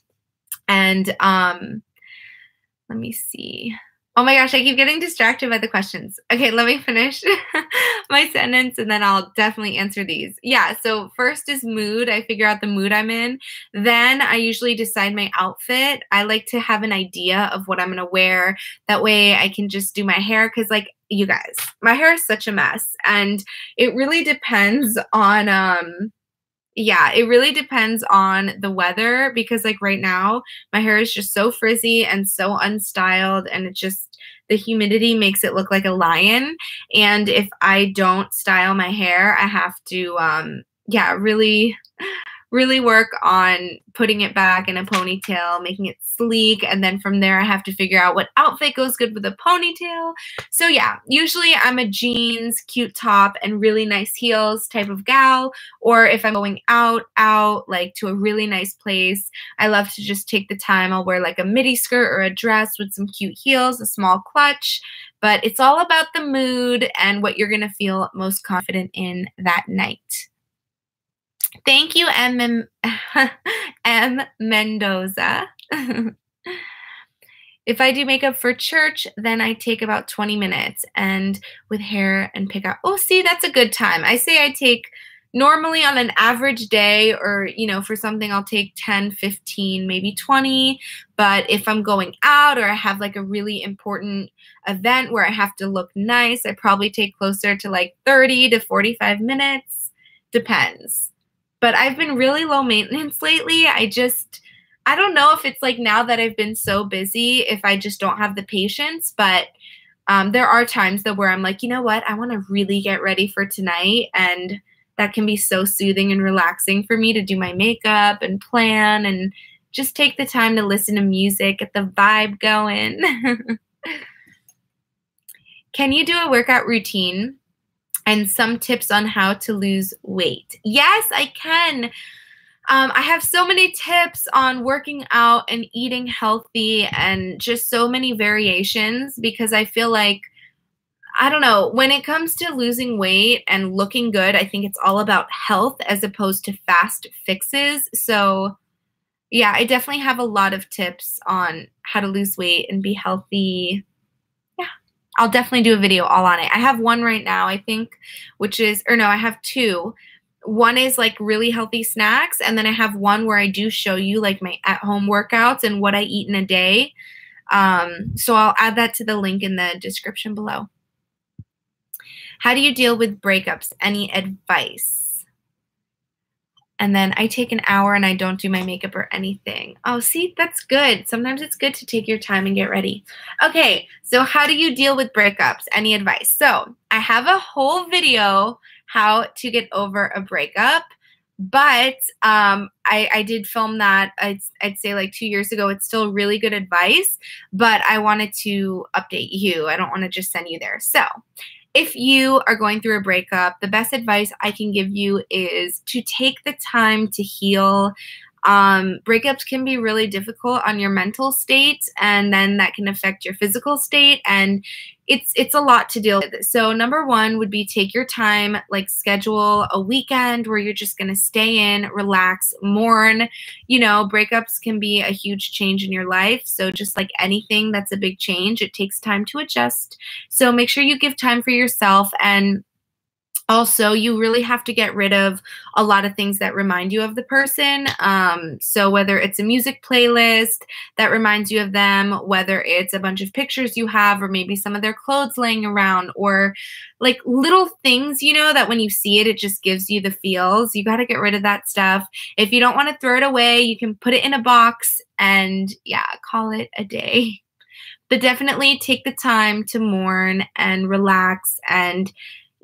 A: And let me see. Oh my gosh, I keep getting distracted by the questions. Okay, let me finish my sentence and then I'll definitely answer these. Yeah, so first is mood. I figure out the mood I'm in. Then I usually decide my outfit. I like to have an idea of what I'm going to wear. That way I can just do my hair, because like, you guys, my hair is such a mess, and it really depends on it really depends on the weather, because like right now my hair is just so frizzy and so unstyled, and it just, the humidity makes it look like a lion. And if I don't style my hair, I have to really work on putting it back in a ponytail, making it sleek, and then from there I have to figure out what outfit goes good with a ponytail. So yeah, usually I'm a jeans, cute top, and really nice heels type of gal, or if I'm going out like to a really nice place, I love to just take the time. I'll wear like a midi skirt or a dress with some cute heels, a small clutch, but it's all about the mood and what you're gonna feel most confident in that night. Thank you, M. Mendoza. If I do makeup for church, then I take about 20 minutes, and with hair and pick out. Oh, see, that's a good time. I say I take normally on an average day, or, you know, for something I'll take 10, 15, maybe 20. But if I'm going out or I have like a really important event where I have to look nice, I probably take closer to like 30 to 45 minutes. Depends. But I've been really low maintenance lately. I don't know if it's like now that I've been so busy, if I just don't have the patience, but there are times though where I'm like, you know what? I want to really get ready for tonight. And that can be so soothing and relaxing for me to do my makeup and plan and just take the time to listen to music, get the vibe going. Can you do a workout routine and some tips on how to lose weight? Yes, I can. I have so many tips on working out and eating healthy and just so many variations, because I feel like, I don't know, when it comes to losing weight and looking good, I think it's all about health as opposed to fast fixes. So yeah, I definitely have a lot of tips on how to lose weight and be healthy. I'll definitely do a video all on it. I have one right now, I think, I have two. one is like really healthy snacks, and then I have one where I do show you like my at-home workouts and what I eat in a day. So I'll add that to the link in the description below. How do you deal with breakups? Any advice? And then I take an hour and I don't do my makeup or anything. Oh, see, that's good. Sometimes it's good to take your time and get ready. Okay, so how do you deal with breakups? Any advice? So I have a whole video how to get over a breakup, but I did film that, I'd say like 2 years ago. It's still really good advice, but I wanted to update you. I don't want to just send you there. So if you are going through a breakup, the best advice I can give you is to take the time to heal. Breakups can be really difficult on your mental state, and then that can affect your physical state, and it's a lot to deal with. So number one would be take your time, like schedule a weekend where you're just going to stay in, relax, mourn. You know, breakups can be a huge change in your life. So just like anything that's a big change, it takes time to adjust. So make sure you give time for yourself, and also, you really have to get rid of a lot of things that remind you of the person. So whether it's a music playlist that reminds you of them, whether it's a bunch of pictures you have, or maybe some of their clothes laying around, or like little things, you know, that when you see it, it just gives you the feels. You got to get rid of that stuff. If you don't want to throw it away, you can put it in a box and yeah, call it a day. But definitely take the time to mourn and relax, and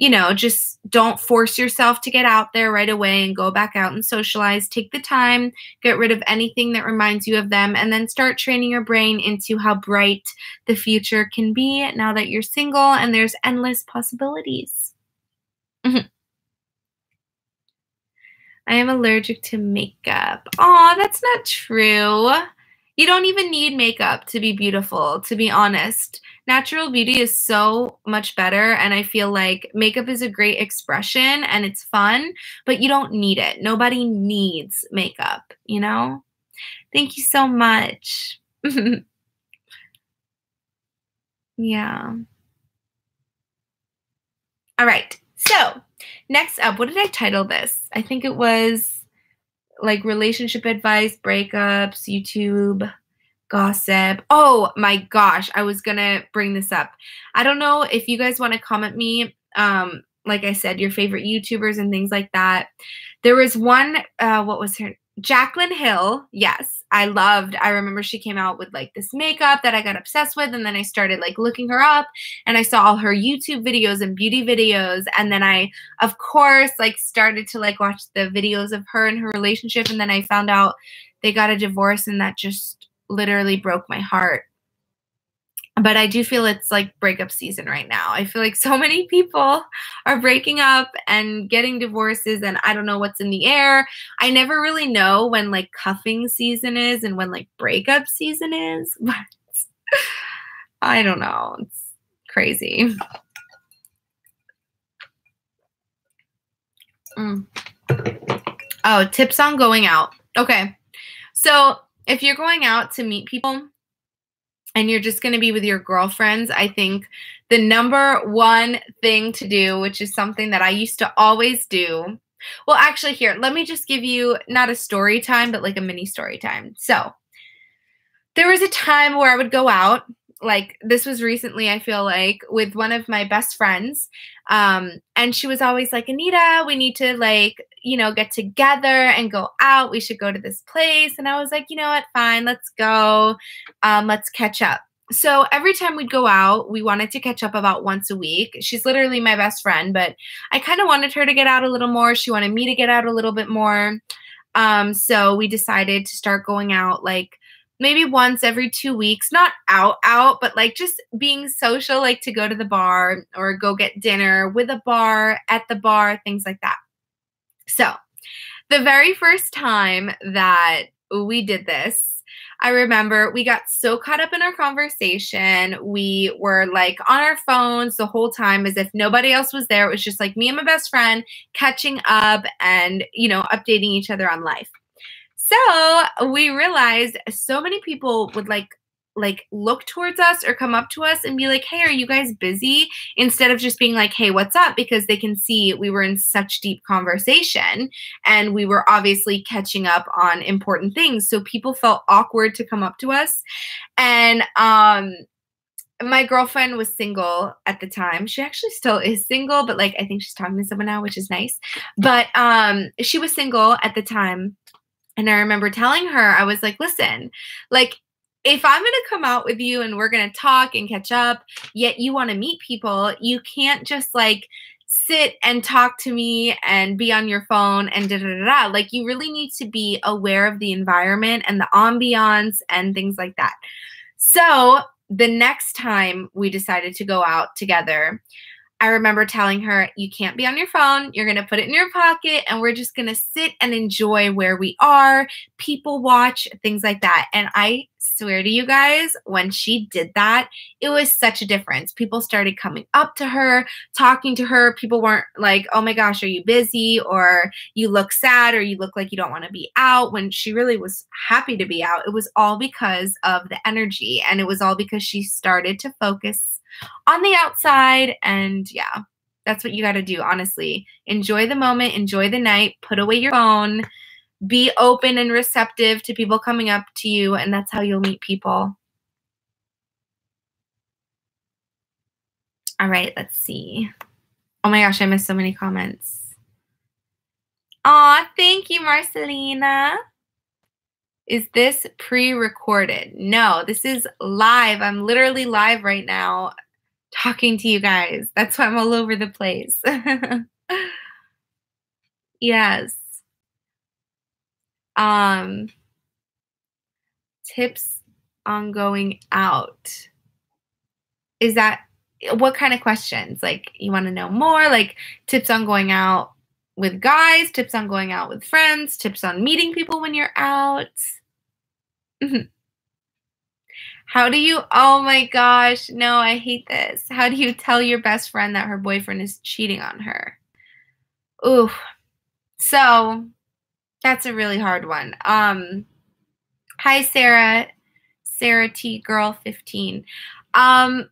A: you know, just don't force yourself to get out there right away and go back out and socialize. Take the time, get rid of anything that reminds you of them, and then start training your brain into how bright the future can be now that you're single and there's endless possibilities. I am allergic to makeup. Aw, that's not true. You don't even need makeup to be beautiful, to be honest. Natural beauty is so much better, and I feel like makeup is a great expression and it's fun, but you don't need it. Nobody needs makeup, you know? Thank you so much. Yeah. All right. So, next up, what did I title this? I think it was like relationship advice, breakups, YouTube, gossip. Oh my gosh, I was gonna bring this up. I don't know if you guys want to comment me, like I said, your favorite YouTubers and things like that. There was one, what was her? Jaclyn Hill. Yes, I remember she came out with like this makeup that I got obsessed with, and then I started like looking her up, and I saw all her YouTube videos and beauty videos, and then I, of course, like started to like watch the videos of her and her relationship, and then I found out they got a divorce, and that just literally broke my heart. But I do feel it's like breakup season right now. I feel like so many people are breaking up and getting divorces, and I don't know what's in the air. I never really know when like cuffing season is and when like breakup season is. But I don't know. It's crazy. Oh, tips on going out. Okay. So if you're going out to meet people and you're just going to be with your girlfriends, I think the number one thing to do, which is something that I used to always do. Well, actually, here, let me just give you not a story time, but like a mini story time. So there was a time where I would go out, like this was recently, I feel like, with one of my best friends. And she was always like, Anita, we need to like, you know, get together and go out. We should go to this place. And I was like, you know what? Fine, let's go. Let's catch up. So every time we'd go out, we wanted to catch up about once a week. She's literally my best friend, but I kind of wanted her to get out a little more. She wanted me to get out a little bit more. So we decided to start going out like maybe once every 2 weeks, not out, but like just being social, like to go to the bar or go get dinner with a bar, at the bar, things like that. So the very first time that we did this, I remember we got so caught up in our conversation. We were like on our phones the whole time as if nobody else was there. It was just like me and my best friend catching up and, you know, updating each other on life. So we realized so many people would like like look towards us or come up to us and be like, hey, are you guys busy? Instead of just being like, hey, what's up? Because they can see we were in such deep conversation and we were obviously catching up on important things. So people felt awkward to come up to us. And my girlfriend was single at the time. She actually still is single, but like I think she's talking to someone now, which is nice. But she was single at the time. And I remember telling her, I was like, listen, like if I'm going to come out with you and we're going to talk and catch up, yet you want to meet people, you can't just like sit and talk to me and be on your phone and da da da da. Like you really need to be aware of the environment and the ambiance and things like that. So the next time we decided to go out together, I remember telling her, you can't be on your phone. You're going to put it in your pocket and we're just going to sit and enjoy where we are, people watch, things like that. And I swear to you guys, when she did that, it was such a difference. People started coming up to her, talking to her. People weren't like, oh my gosh, are you busy? Or you look sad, or you look like you don't want to be out, when she really was happy to be out. It was all because of the energy. And it was all because she started to focus on the outside. And yeah, that's what you got to do, honestly. Enjoy the moment, enjoy the night, put away your phone, be open and receptive to people coming up to you, and that's how you'll meet people. All right, let's see. Oh my gosh, I missed so many comments. Aw, thank you, Marcelina. Is this pre-recorded? No, this is live. I'm literally live right now talking to you guys. That's why I'm all over the place. Yes. Tips on going out. Is that, what kind of questions? Like, you want to know more? Like, tips on going out with guys, tips on going out with friends, tips on meeting people when you're out. How do you, oh my gosh, no, I hate this. How do you tell your best friend that her boyfriend is cheating on her? Ooh, so that's a really hard one. Hi, Sarah. Sarah T. Girl 15. I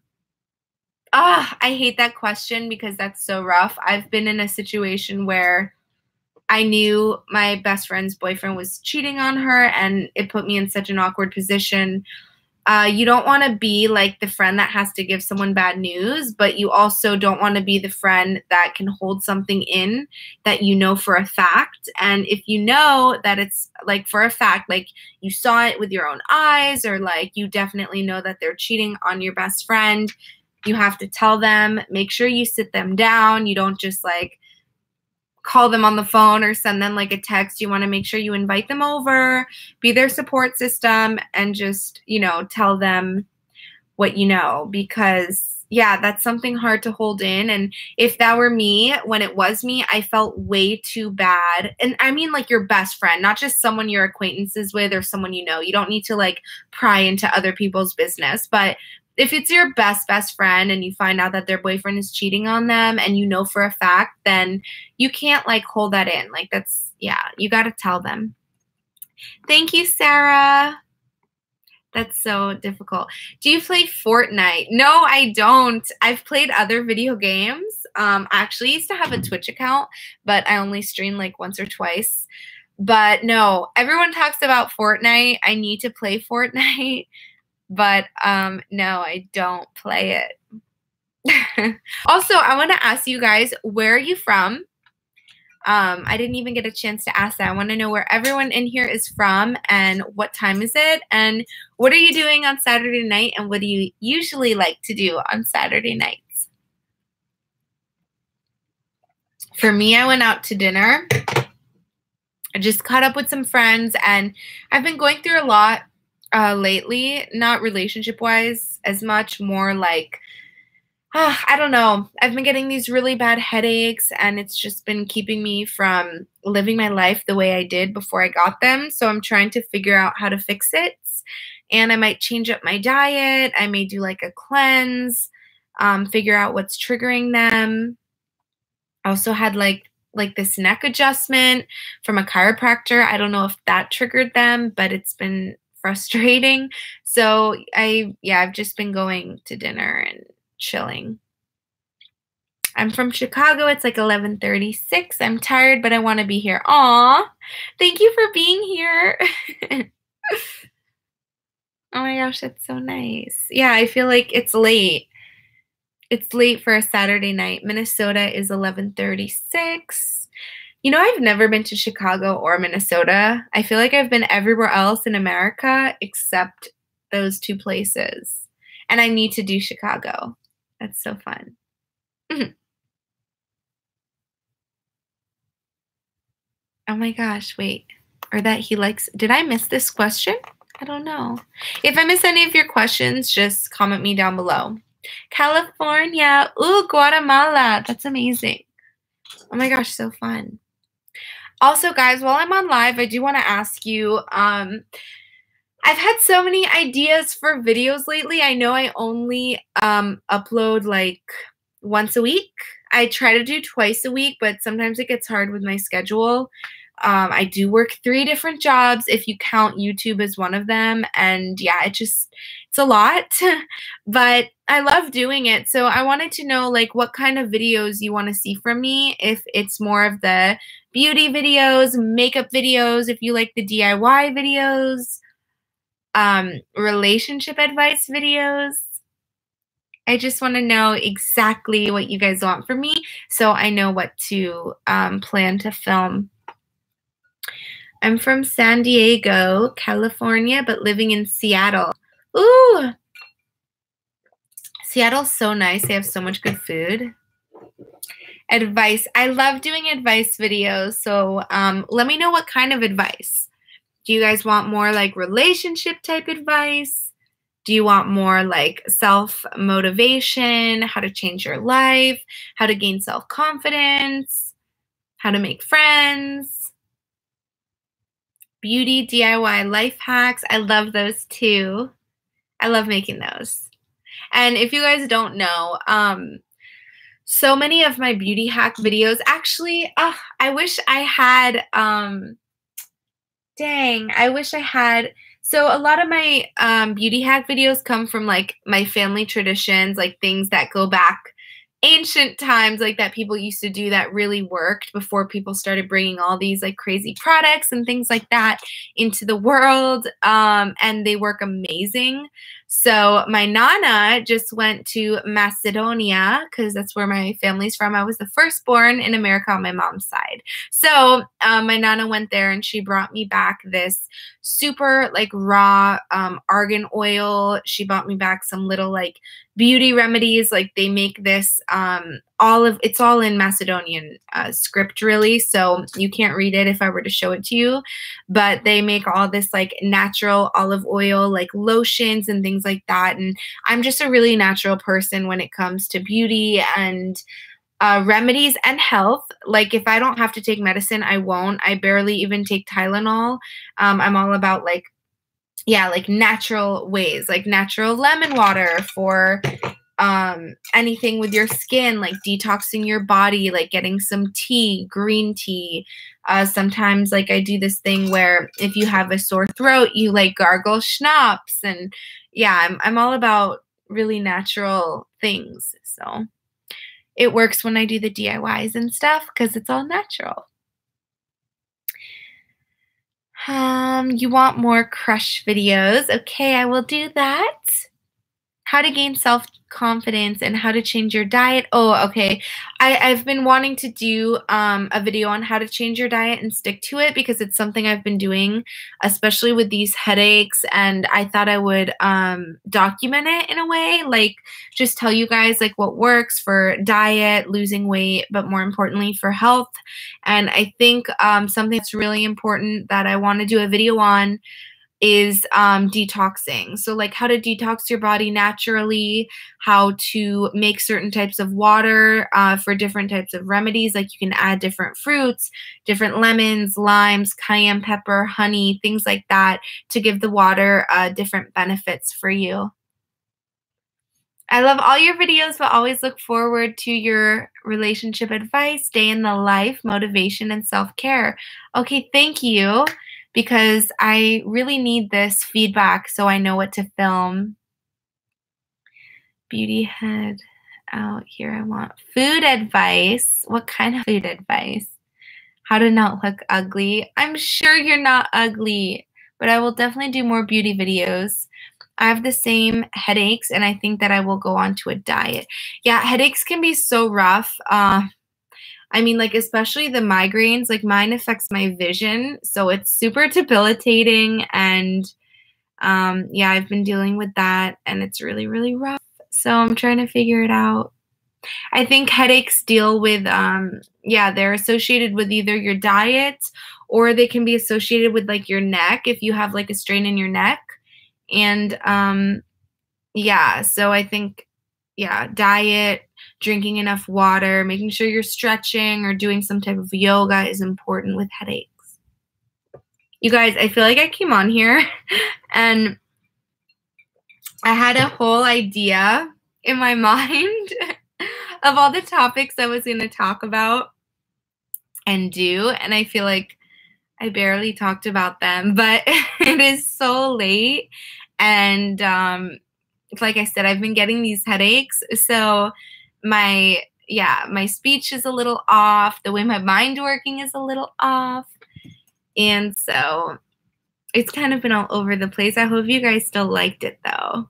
A: hate that question because that's so rough. I've been in a situation where I knew my best friend's boyfriend was cheating on her, and it put me in such an awkward position. You don't want to be like the friend that has to give someone bad news, but you also don't want to be the friend that can hold something in that you know for a fact. And if you know that it's like for a fact, like you saw it with your own eyes, or like you definitely know that they're cheating on your best friend, you have to tell them. Make sure you sit them down. You don't just like call them on the phone or send them like a text. You want to make sure you invite them over, be their support system, and just, you know, tell them what you know, because yeah, that's something hard to hold in. And if that were me, when it was me, I felt way too bad. And I mean like your best friend, not just someone you're acquaintances with or someone you know. You don't need to like pry into other people's business, but if it's your best friend and you find out that their boyfriend is cheating on them and you know for a fact, then you can't like hold that in. Like that's, yeah, you got to tell them. Thank you, Sarah. That's so difficult. Do you play Fortnite? No, I don't. I've played other video games. I actually used to have a Twitch account, but I only stream like once or twice. But no, everyone talks about Fortnite. I need to play Fortnite. But no, I don't play it. Also, I want to ask you guys, where are you from? I didn't even get a chance to ask that. I want to know where everyone in here is from and what time is it and what are you doing on Saturday night and what do you usually like to do on Saturday nights? For me, I went out to dinner. I just caught up with some friends and I've been going through a lot lately, not relationship-wise as much, more like, I don't know. I've been getting these really bad headaches, and it's just been keeping me from living my life the way I did before I got them. So I'm trying to figure out how to fix it, and I might change up my diet. I may do like a cleanse, figure out what's triggering them. I also had like this neck adjustment from a chiropractor. I don't know if that triggered them, but it's been frustrating. So I've just been going to dinner and chilling. I'm from Chicago. It's like 11:36. I'm tired, but I want to be here. Aw, thank you for being here. Oh my gosh, that's so nice. Yeah, I feel like it's late. It's late for a Saturday night. Minnesota is 11:36. You know, I've never been to Chicago or Minnesota. I feel like I've been everywhere else in America except those two places. And I need to do Chicago. That's so fun. Oh my gosh, wait. Or that he likes, did I miss this question? I don't know. If I miss any of your questions, just comment me down below. California. Ooh, Guatemala. That's amazing. Oh my gosh, so fun. Also, guys, while I'm on live, I do want to ask you, I've had so many ideas for videos lately. I know I only upload like once a week. I try to do twice a week, but sometimes it gets hard with my schedule. I do work 3 different jobs if you count YouTube as one of them. And yeah, it's a lot, but I love doing it. So I wanted to know like what kind of videos you want to see from me. If it's more of the beauty videos, makeup videos, if you like the DIY videos, relationship advice videos. I just want to know exactly what you guys want from me so I know what to plan to film. I'm from San Diego, California, but living in Seattle. Ooh! Seattle's so nice. They have so much good food. Advice. I love doing advice videos, so let me know what kind of advice. Do you guys want more like relationship type advice? Do you want more like self-motivation, how to change your life, how to gain self-confidence, how to make friends, beauty, DIY, life hacks? I love those too. I love making those. And if you guys don't know, so many of my beauty hack videos, actually, I wish I had, I wish I had. So a lot of my beauty hack videos come from like my family traditions, like things that go back ancient times, like that people used to do that really worked before people started bringing all these like crazy products and things like that into the world, and they work amazing. So my Nana just went to Macedonia because that's where my family's from. I was the firstborn in America on my mom's side. So my Nana went there and she brought me back this super like raw argan oil. She brought me back some little like beauty remedies. Like they make this it's all in Macedonian script really, so you can't read it if I were to show it to you, but they make all this like natural olive oil like lotions and things like that. And I'm just a really natural person when it comes to beauty and remedies and health. Like if I don't have to take medicine, I won't. I barely even take Tylenol. I'm all about like natural ways, like natural lemon water for anything with your skin, like detoxing your body, like getting some tea, green tea. Sometimes like I do this thing where if you have a sore throat, you like gargle schnapps. And yeah, I'm all about really natural things. So it works when I do the DIYs and stuff because it's all natural. You want more crush videos? Okay, I will do that. How to gain self-confidence and how to change your diet. Oh, okay. I've been wanting to do a video on how to change your diet and stick to it because it's something I've been doing, especially with these headaches, and I thought I would document it in a way, like just tell you guys like what works for diet, losing weight, but more importantly for health. And I think something that's really important that I want to do a video on is detoxing. So like how to detox your body naturally, how to make certain types of water for different types of remedies. Like you can add different fruits, different lemons, limes, cayenne pepper, honey, things like that to give the water different benefits for you. I love all your videos, but always look forward to your relationship advice, day in the life, motivation, and self-care. Okay, thank you. because I really need this feedback so I know what to film. Beauty head out here. I want food advice. What kind of food advice? How to not look ugly. I'm sure you're not ugly, but I will definitely do more beauty videos. I have the same headaches, and I think that I will go on to a diet. Yeah, headaches can be so rough. I mean, like, especially the migraines, like mine affects my vision, so it's super debilitating, and yeah, I've been dealing with that, and it's really, really rough. So I'm trying to figure it out. I think headaches deal with, yeah, they're associated with either your diet, or they can be associated with like your neck if you have like a strain in your neck. And yeah, so I think, yeah, diet, drinking enough water, making sure you're stretching or doing some type of yoga is important with headaches. You guys, I feel like I came on here and I had a whole idea in my mind of all the topics I was going to talk about and do, and I feel like I barely talked about them, but it is so late, and like I said, I've been getting these headaches, so my speech is a little off, the way my mind's working is a little off, and so it's kind of been all over the place. I hope you guys still liked it, though.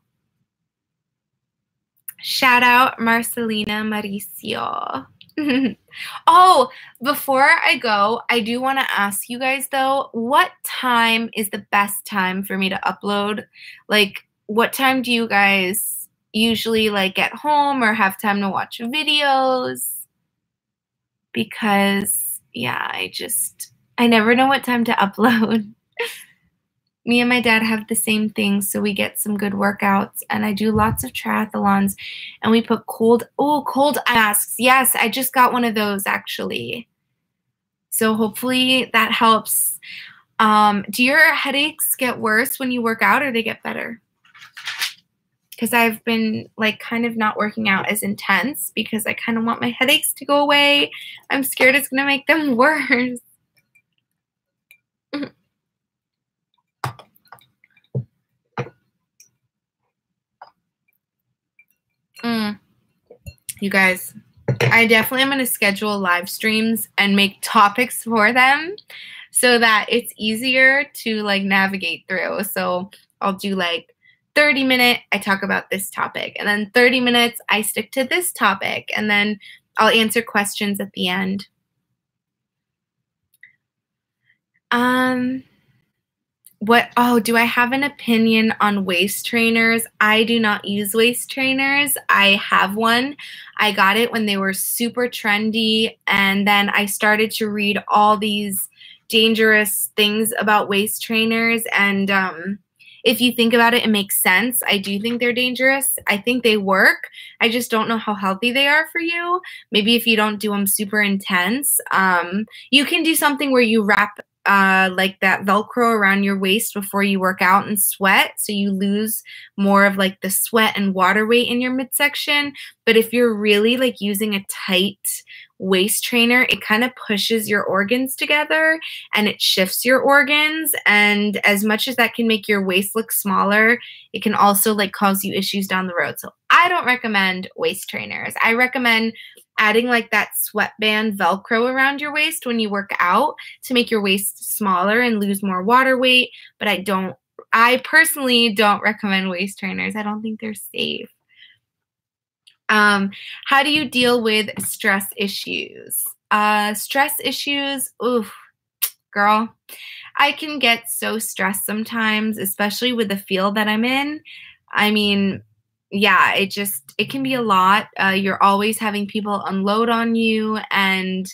A: Shout out Marcelina Mauricio. Oh, before I go, I do want to ask you guys, though, what time is the best time for me to upload? Like, what time do you guys usually, like, get home or have time to watch videos? Because, yeah, I never know what time to upload. Me and my dad have the same thing, so we get some good workouts, and I do lots of triathlons, and we put cold masks. Yes, I just got one of those, actually. So hopefully that helps. Do your headaches get worse when you work out, or they get better? Because I've been, like, kind of not working out as intense because I kind of want my headaches to go away. I'm scared it's going to make them worse. You guys, I definitely am going to schedule live streams and make topics for them so that it's easier to, like, navigate through. So I'll do, like, 30-minute, I talk about this topic, and then 30 minutes, I stick to this topic, and then I'll answer questions at the end. Do I have an opinion on waist trainers? I do not use waist trainers. I have one. I got it when they were super trendy, and then I started to read all these dangerous things about waist trainers, and if you think about it, it makes sense. I do think they're dangerous. I think they work. I just don't know how healthy they are for you. Maybe if you don't do them super intense. You can do something where you wrap like that Velcro around your waist before you work out and sweat, so you lose more of like the sweat and water weight in your midsection. But if you're really like using a tight waist trainer, it kind of pushes your organs together and it shifts your organs, and as much as that can make your waist look smaller, it can also like cause you issues down the road. So I don't recommend waist trainers. I recommend adding like that sweatband Velcro around your waist when you work out to make your waist smaller and lose more water weight. But I personally don't recommend waist trainers. I don't think they're safe. How do you deal with stress issues? Stress issues, oof, girl. I can get so stressed sometimes, especially with the field that I'm in. I mean, yeah, it can be a lot. You're always having people unload on you, and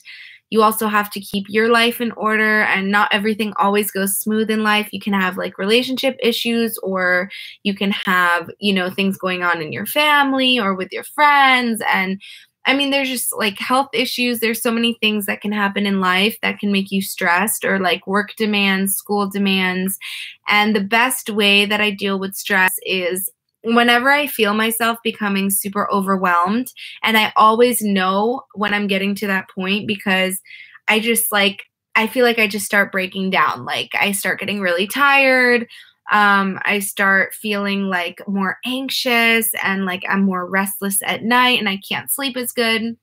A: you also have to keep your life in order, and not everything always goes smooth in life. You can have like relationship issues, or you can have, things going on in your family or with your friends. And I mean, there's just like health issues. There's so many things that can happen in life that can make you stressed, or like work demands, school demands. And the best way that I deal with stress is whenever I feel myself becoming super overwhelmed, and I always know when I'm getting to that point because I just like I feel like I just start breaking down. Like I start getting really tired. I start feeling like more anxious and like I'm more restless at night and I can't sleep as good.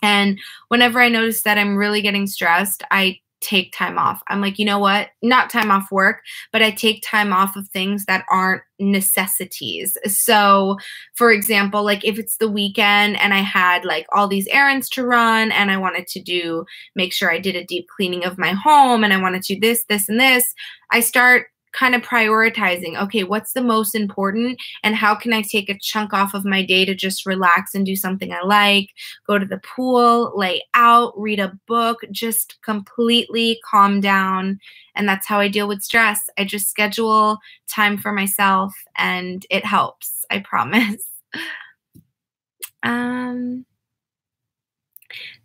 A: And whenever I notice that I'm really getting stressed, I take time off. I'm like, you know what? Not time off work, but I take time off of things that aren't necessities. So, for example, like if it's the weekend and I had like all these errands to run and I wanted to make sure I did a deep cleaning of my home and I wanted to do this, this, and this, I start kind of prioritizing, okay, what's the most important and how can I take a chunk off of my day to just relax and do something I like, go to the pool, lay out, read a book, just completely calm down. And that's how I deal with stress. I just schedule time for myself and it helps, I promise.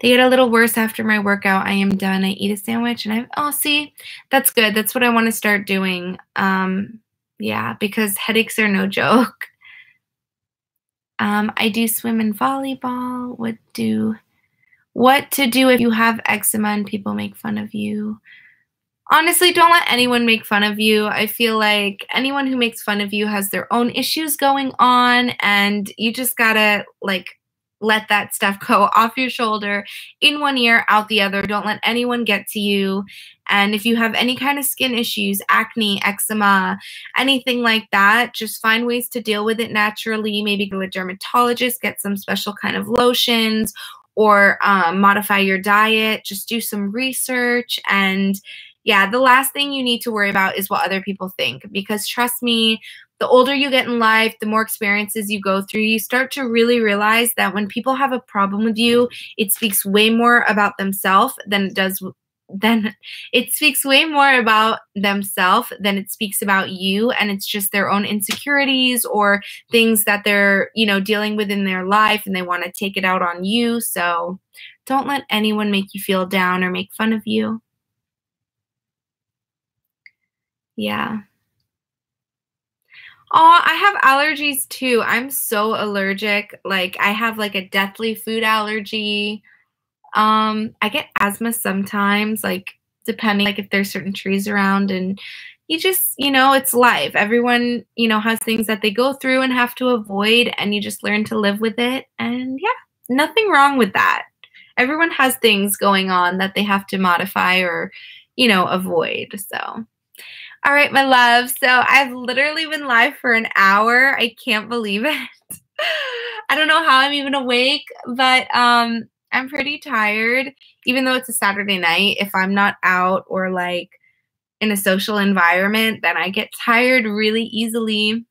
A: They get a little worse after my workout. I am done. I eat a sandwich and see, that's good. That's what I want to start doing. Yeah, because headaches are no joke. I do swim and volleyball. What to do if you have eczema and people make fun of you? Honestly, don't let anyone make fun of you. I feel like anyone who makes fun of you has their own issues going on and you just gotta like let that stuff go off your shoulder, in one ear, out the other. Don't let anyone get to you. And if you have any kind of skin issues, acne, eczema, anything like that, just find ways to deal with it naturally. Maybe go to a dermatologist, get some special kind of lotions, or modify your diet. Just do some research. And yeah, the last thing you need to worry about is what other people think. Because trust me, the older you get in life, the more experiences you go through, you start to really realize that when people have a problem with you, it speaks way more about themselves than it does it speaks way more about themselves than it speaks about you. And it's just their own insecurities or things that they're, dealing with in their life and they want to take it out on you. So don't let anyone make you feel down or make fun of you. Yeah. Oh, I have allergies too. I'm so allergic. Like I have like a deathly food allergy. I get asthma sometimes, like depending like if there's certain trees around and you just, it's life. Everyone, has things that they go through and have to avoid and you just learn to live with it. And yeah, nothing wrong with that. Everyone has things going on that they have to modify or, avoid. So all right, my love. So I've literally been live for an hour. I can't believe it. I don't know how I'm even awake, but I'm pretty tired. Even though it's a Saturday night, if I'm not out or like in a social environment, then I get tired really easily.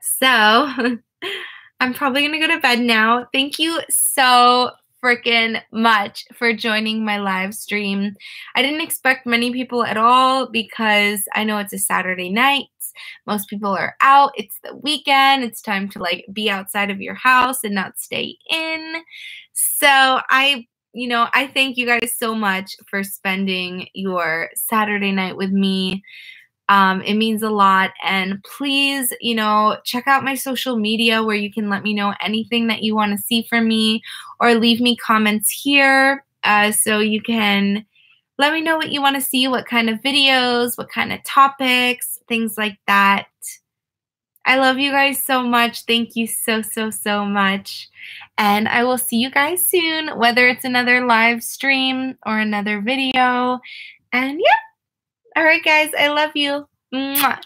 A: So I'm probably going to go to bed now. Thank you so freaking much for joining my live stream. I didn't expect many people at all because I know it's a Saturday night. Most people are out. It's the weekend. It's time to like be outside of your house and not stay in. So I thank you guys so much for spending your Saturday night with me. It means a lot. And please, check out my social media where you can let me know anything that you want to see from me or leave me comments here so you can let me know what you want to see, what kind of videos, what kind of topics, things like that. I love you guys so much. Thank you so, so, so much. And I will see you guys soon, whether it's another live stream or another video. And yeah. All right, guys, I love you. Mwah.